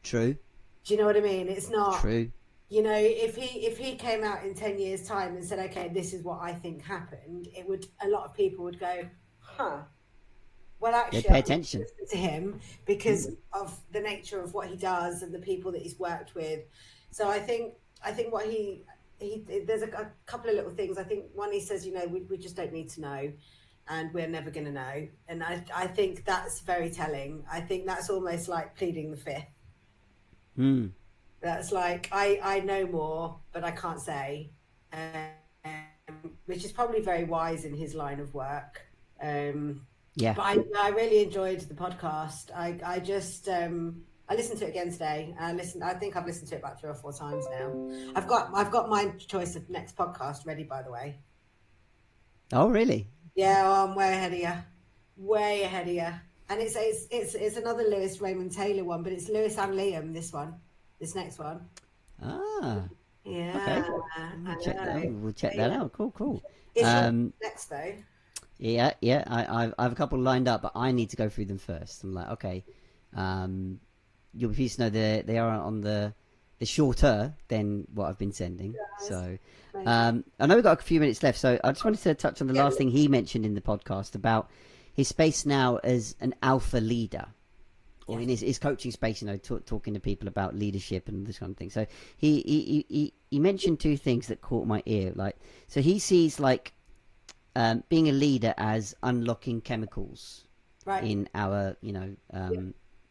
True. Do you know what I mean? It's not true. You know, if he came out in 10 years' time and said, okay, this is what I think happened, a lot of people would go, huh. Well, actually, pay attention to him because of the nature of what he does and the people that he's worked with. So I think what he there's a couple of little things. I think one, he says, you know, we just don't need to know, and we're never going to know. And I think that's very telling. I think that's almost like pleading the fifth. That's like, I know more, but I can't say, which is probably very wise in his line of work. But I really enjoyed the podcast. I just I listened to it again today. I think I've listened to it about 3 or 4 times now. I've got my choice of next podcast ready, by the way. Oh, really? Yeah, I'm way ahead of you. Way ahead of you. And it's another Lewis Raymond Taylor one, but it's Lewis and Liam, this next one. Ah. Yeah. Okay. We'll check that out. Cool. Is yours next, though? Yeah. I have a couple lined up, but I need to go through them first. I'm like, okay, you'll be pleased to know they are on the shorter than what I've been sending. Yes. So, Amazing. I know we've got a few minutes left, so I just wanted to touch on the Yeah. last thing he mentioned in the podcast about his space now as an alpha leader, or in his coaching space, talking to people about leadership and this kind of thing. So he mentioned two things that caught my ear. Like, so he sees like being a leader as unlocking chemicals Right. in our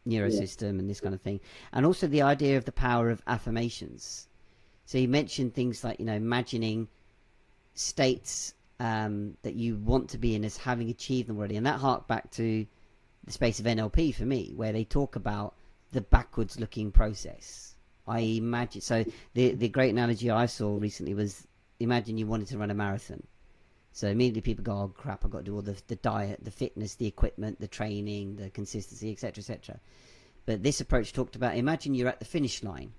neurosystem and this kind of thing, and also the idea of the power of affirmations. So he mentioned things like imagining states that you want to be in as having achieved them already, and that harked back to the space of NLP for me, where they talk about the backwards looking process. I imagine, so the great analogy I saw recently was, imagine you wanted to run a marathon. So immediately people go, oh crap, I've got to do all the diet, the fitness, the equipment, the training, the consistency, etc., etc. But this approach talked about, imagine you're at the finish line.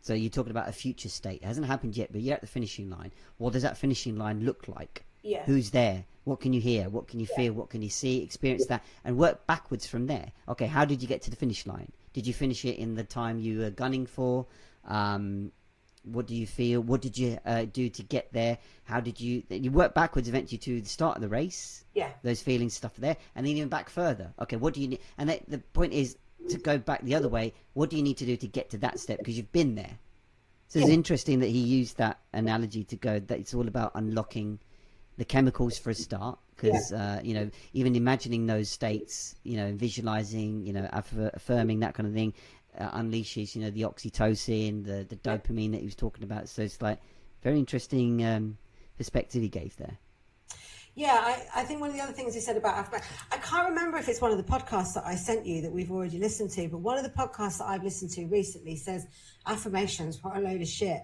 So you're talking about a future state. It hasn't happened yet, but you're at the finishing line. What does that finishing line look like? Yeah. Who's there? What can you hear? What can you feel? What can you see? Experience that and work backwards from there. Okay, how did you get to the finish line? Did you finish it in the time you were gunning for? What do you feel? What did you do to get there? How did you work backwards eventually to the start of the race? Yeah. Those feelings, stuff there, and then even back further. Okay, what do you need? And the point is to go back the other way. What do you need to do to get to that step? Because you've been there. So it's interesting that he used that analogy to go that it's all about unlocking the chemicals for a start. Because even imagining those states, visualizing, affirming that kind of thing, unleashes the oxytocin, the dopamine that he was talking about. So it's like very interesting perspective he gave there. Yeah, I think one of the other things he said about affirmation, I can't remember if it's one of the podcasts that I sent you that we've already listened to, but one of the podcasts that I've listened to recently says affirmations, what a load of shit.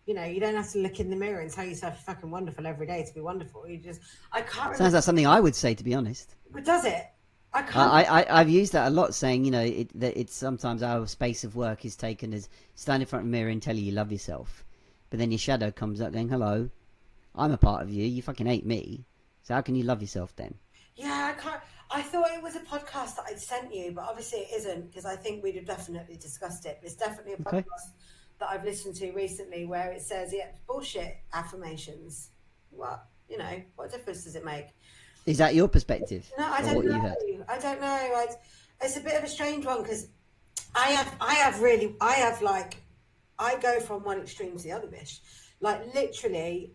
You don't have to look in the mirror and tell yourself you're fucking wonderful every day to be wonderful. I can't remember. Sounds like something I would say, to be honest. But does it? I can't. I've used that a lot, saying that it's sometimes our space of work is taken as stand in front of a mirror and tell you love yourself, but then your shadow comes up going, hello, I'm a part of you, you fucking hate me, so how can you love yourself then? Yeah, I can't. I thought it was a podcast that I'd sent you, but obviously it isn't, because I think we'd have definitely discussed it. But it's definitely a podcast that I've listened to recently where it says, yeah, bullshit affirmations. What difference does it make? Is that your perspective? No, I don't know. I don't know. It's a bit of a strange one because I go from one extreme to the other, bish. Like literally,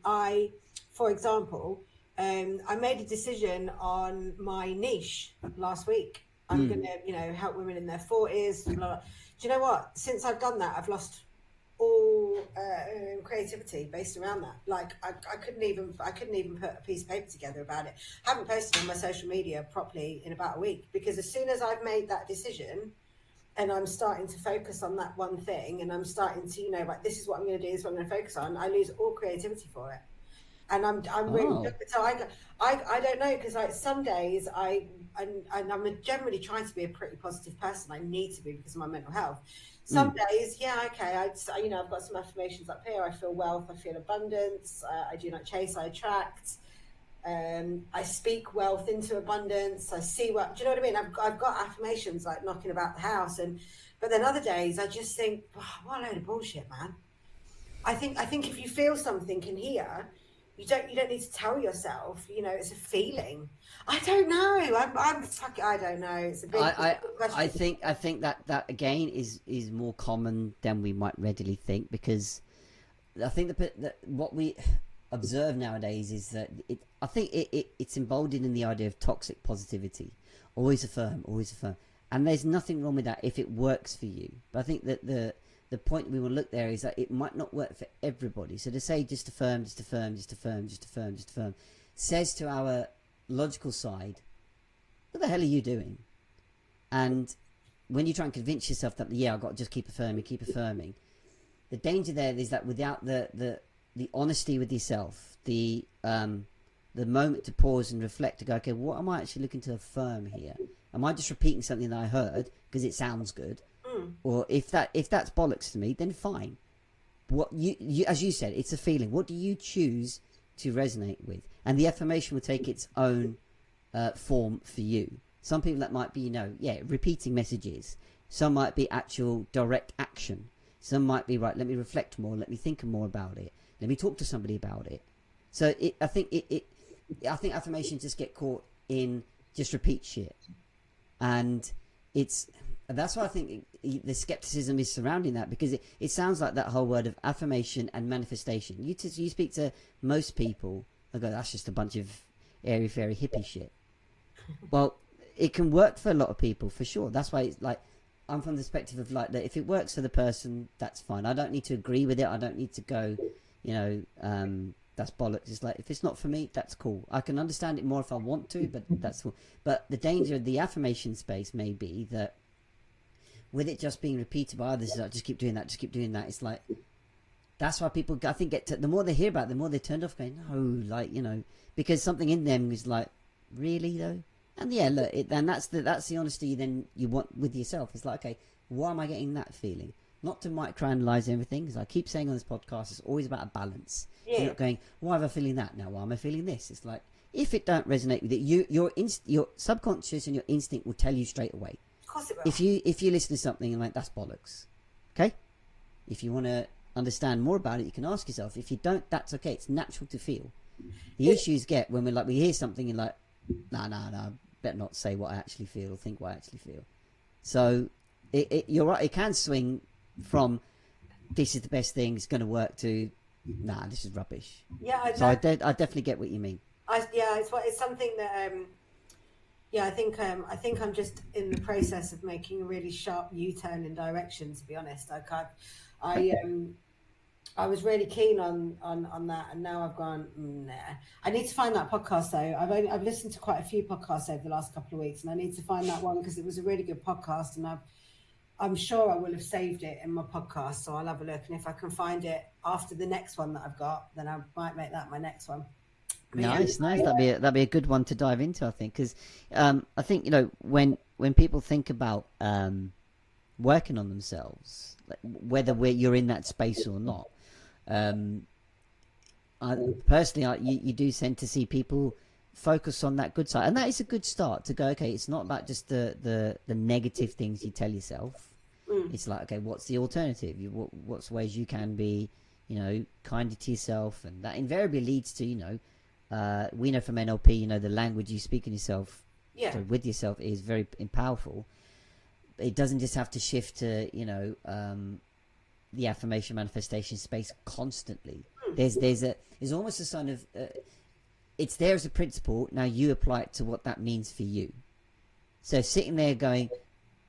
for example, I made a decision on my niche last week. I'm gonna, help women in their 40s. Blah, blah. Do you know what? Since I've done that, I've lost all creativity based around that. Like I couldn't even put a piece of paper together about it. I haven't posted on my social media properly in about a week, because as soon as I've made that decision and I'm starting to focus on that one thing, and I'm starting to, like, this is what I'm going to do, this is what I'm going to focus on, I lose all creativity for it. And I'm really, so I don't know, because like some days I'm generally trying to be a pretty positive person. I need to be because of my mental health. Some days, I've got some affirmations up here. I feel wealth, I feel abundance. I do not chase, I attract. I speak wealth into abundance. I see what, do you know what I mean? I've got affirmations like knocking about the house, but then other days I just think, oh, what a load of bullshit, man. I think if you feel something in here, you don't need to tell yourself, it's a feeling. I don't know. I don't know. It's a big question. I think that again is more common than we might readily think, because I think that what we observe nowadays is that it's emboldened in the idea of toxic positivity. Always affirm, and there's nothing wrong with that if it works for you. But I think that the point we will look there is that it might not work for everybody. So to say just affirm, says to our logical side, what the hell are you doing? And when you try and convince yourself that, I've got to just keep affirming, the danger there is that without the honesty with yourself, the moment to pause and reflect, to go, okay, what am I actually looking to affirm here? Am I just repeating something that I heard because it sounds good? Or if that's bollocks to me, then fine. What you as you said, it's a feeling. What do you choose to resonate with, and the affirmation will take its own form for you. Some people that might be, repeating messages. Some might be actual direct action. Some might be, right, let me reflect more, let me think more about it, let me talk to somebody about it. So I think affirmations just get caught in just repeat shit, and that's why I think the skepticism is surrounding that, because it sounds like that whole word of affirmation and manifestation. You speak to most people, they go, that's just a bunch of airy fairy hippie shit. Well, it can work for a lot of people for sure. That's why it's like, I'm from the perspective of like that if it works for the person, that's fine. I don't need to agree with it. I don't need to go, that's bollocks. It's like, if it's not for me, that's cool. I can understand it more if I want to, but that's cool. But the danger of the affirmation space may be that with it just being repeated by others, like, just keep doing that, just keep doing that. It's like, that's why people, I think, the more they hear about it, the more they're turned off going, no, because something in them is like, really though? And yeah, look, and that's the honesty then you want with yourself. It's like, okay, why am I getting that feeling? Not to microanalyze everything, because I keep saying on this podcast, it's always about a balance. Yeah. You're not going, why am I feeling that now? Why am I feeling this? It's like, if it don't resonate with it, your subconscious and your instinct will tell you straight away. Of course it will. If you listen to something and like, that's bollocks, okay? If you want to understand more about it, you can ask yourself. If you don't, that's okay. It's natural to feel. The issues get when we hear something and like, no, better not say what I actually feel or think what I actually feel. So you're right. It can swing from this is the best thing, it's going to work, to this is rubbish. Yeah, I definitely get what you mean. It's something that I think I'm just in the process of making a really sharp U-turn in direction. To be honest, I was really keen on that, and now I've gone, nah. I need to find that podcast though. I've listened to quite a few podcasts over the last couple of weeks, and I need to find that one because it was a really good podcast, and I'm sure I will have saved it in my podcast, so I'll have a look, and if I can find it after the next one that I've got, then I might make that my next one. Nice. That'd be a good one to dive into, I think, because I think when people think about working on themselves, whether you're in that space or not. You do tend to see people focus on that good side, and that is a good start to go, okay, it's not about just the negative things you tell yourself. It's like, okay, what's the alternative? What's ways you can be kinder to yourself, and that invariably leads to we know from NLP, the language you speak in yourself, with yourself, is very powerful. It doesn't just have to shift to the affirmation manifestation space constantly. There's almost a sign of it's there as a principle. Now you apply it to what that means for you. So sitting there going,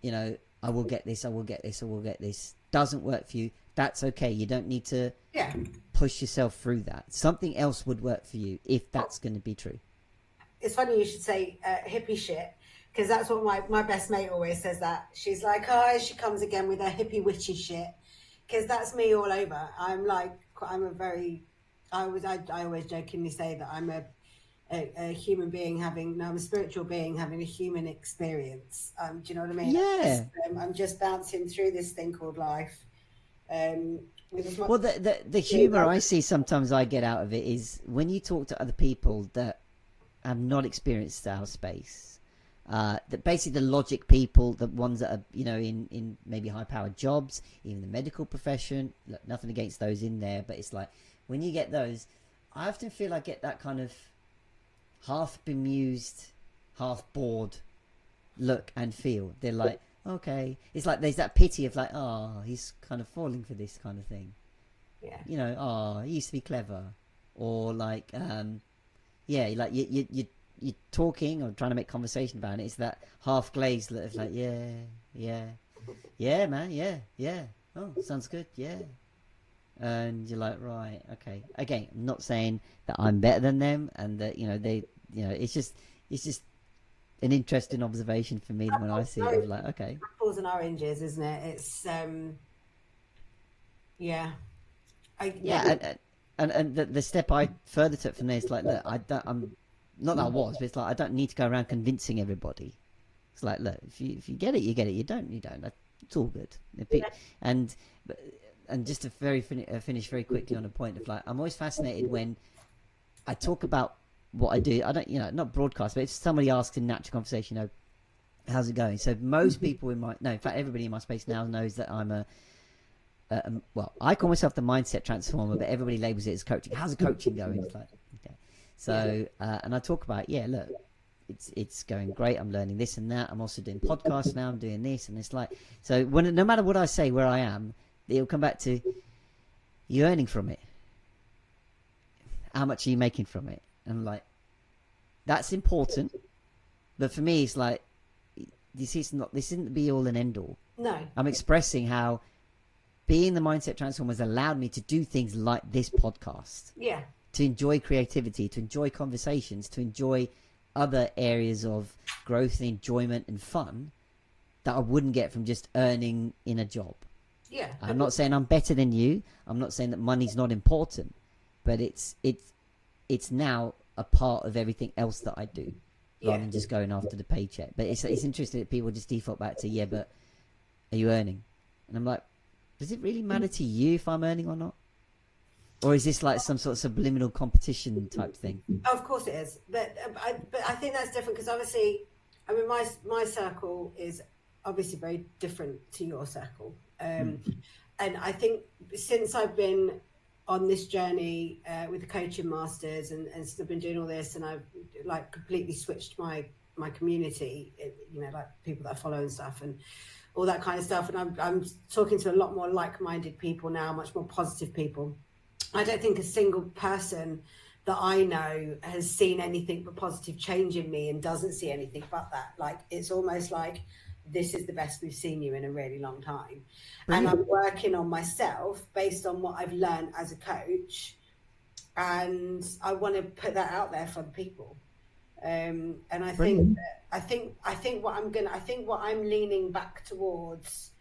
I will get this, I will get this, I will get this, doesn't work for you. That's okay. You don't need to push yourself through that. Something else would work for you if that's going to be true. It's funny you should say hippie shit, because that's what my best mate always says. That she's like, she comes again with her hippie witchy shit. Because that's me all over. I always jokingly say that I'm a human being I'm a spiritual being having a human experience. Do you know what I mean? Yeah. I'm just bouncing through this thing called life. Well, the humour I see sometimes I get out of it is when you talk to other people that have not experienced our space. That basically the logic people, the ones that are in maybe high powered jobs, even the medical profession. Look, nothing against those in there, but it's like when you get those, I often feel I get that kind of half bemused, half bored look and feel. They're like, okay, it's like there's that pity of like, he's kind of falling for this kind of thing. Yeah. He used to be clever, or like, like you're talking or trying to make conversation about it. It's that half glazed look of like, yeah, man, yeah. Oh, sounds good, yeah. And you're like, right, okay. Again, I'm not saying that I'm better than them, and that it's just an interesting observation for me when I see it. Of like, okay, apples and oranges, isn't it? It's And the step I further took from there is like, look, I'm not that I was, but it's like I don't need to go around convincing everybody. It's like, look, if you get it, you get it. You don't. It's all good. And just to finish very quickly on a point of like, I'm always fascinated when I talk about what I do. I don't, not broadcast, but if somebody asks in natural conversation, how's it going? So most people in fact, everybody in my space now knows that I'm well, I call myself the mindset transformer, but everybody labels it as coaching. How's the coaching going? It's like, okay. So, and I talk about, look, it's going great. I'm learning this and that. I'm also doing podcasts now. I'm doing this, and it's like, so no matter what I say, where I am, it'll come back to, you earning from it. How much are you making from it? And I'm like, that's important, but for me, it's like, this isn't the be all and end all. No, I'm expressing how being the mindset transformer has allowed me to do things like this podcast. Yeah. To enjoy creativity, to enjoy conversations, to enjoy other areas of growth and enjoyment and fun that I wouldn't get from just earning in a job. Yeah. I'm not saying I'm better than you. I'm not saying that money's not important, but it's now a part of everything else that I do, rather than just going after the paycheck. But it's interesting that people just default back to, but are you earning? And I'm like, does it really matter to you if I'm earning or not? Or is this like some sort of subliminal competition type thing? Oh, of course it is. But I think that's different because obviously, I mean, my circle is obviously very different to your circle. And I think since I've been on this journey with the coaching masters and still been doing all this, and I've like completely switched my community, like people that I follow and stuff, and all that kind of stuff. And I'm talking to a lot more like-minded people now, much more positive people. I don't think a single person that I know has seen anything but positive change in me and doesn't see anything but that. Like, it's almost like, this is the best we've seen you in a really long time. Brilliant. And I'm working on myself based on what I've learned as a coach. And I want to put that out there for the people. And I think what I'm leaning back towards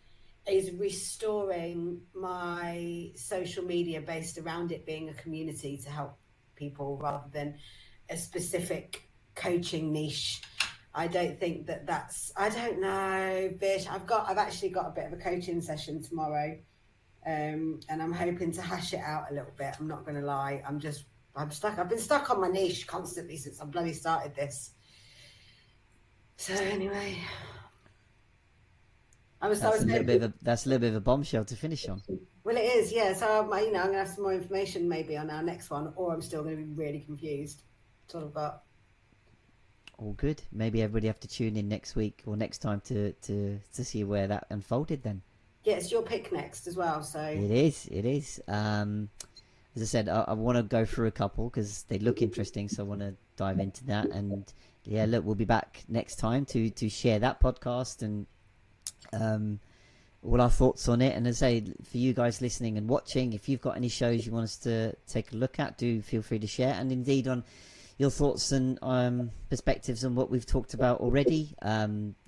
is restoring my social media based around it being a community to help people rather than a specific coaching niche. I don't think I don't know, Bish. I've actually got a bit of a coaching session tomorrow. And I'm hoping to hash it out a little bit. I'm not going to lie. I'm stuck. I've been stuck on my niche constantly since I bloody started this. So anyway, that's a little bit of a bombshell to finish on. Well, it is, yeah. So I'm going to have some more information maybe on our next one, or I'm still going to be really confused. That's all I've got. All good. Maybe everybody have to tune in next week or next time to see where that unfolded then. Yeah, it's your pick next as well. So it is. As I said, I want to go through a couple because they look interesting, so I want to dive into that. And yeah, look, we'll be back next time to share that podcast and all our thoughts on it. And as I say, for you guys listening and watching, if you've got any shows you want us to take a look at, do feel free to share. And indeed on your thoughts and perspectives on what we've talked about already.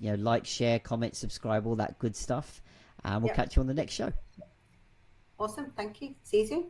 Like, share, comment, subscribe, all that good stuff. And we'll catch you on the next show. Awesome. Thank you. See you soon.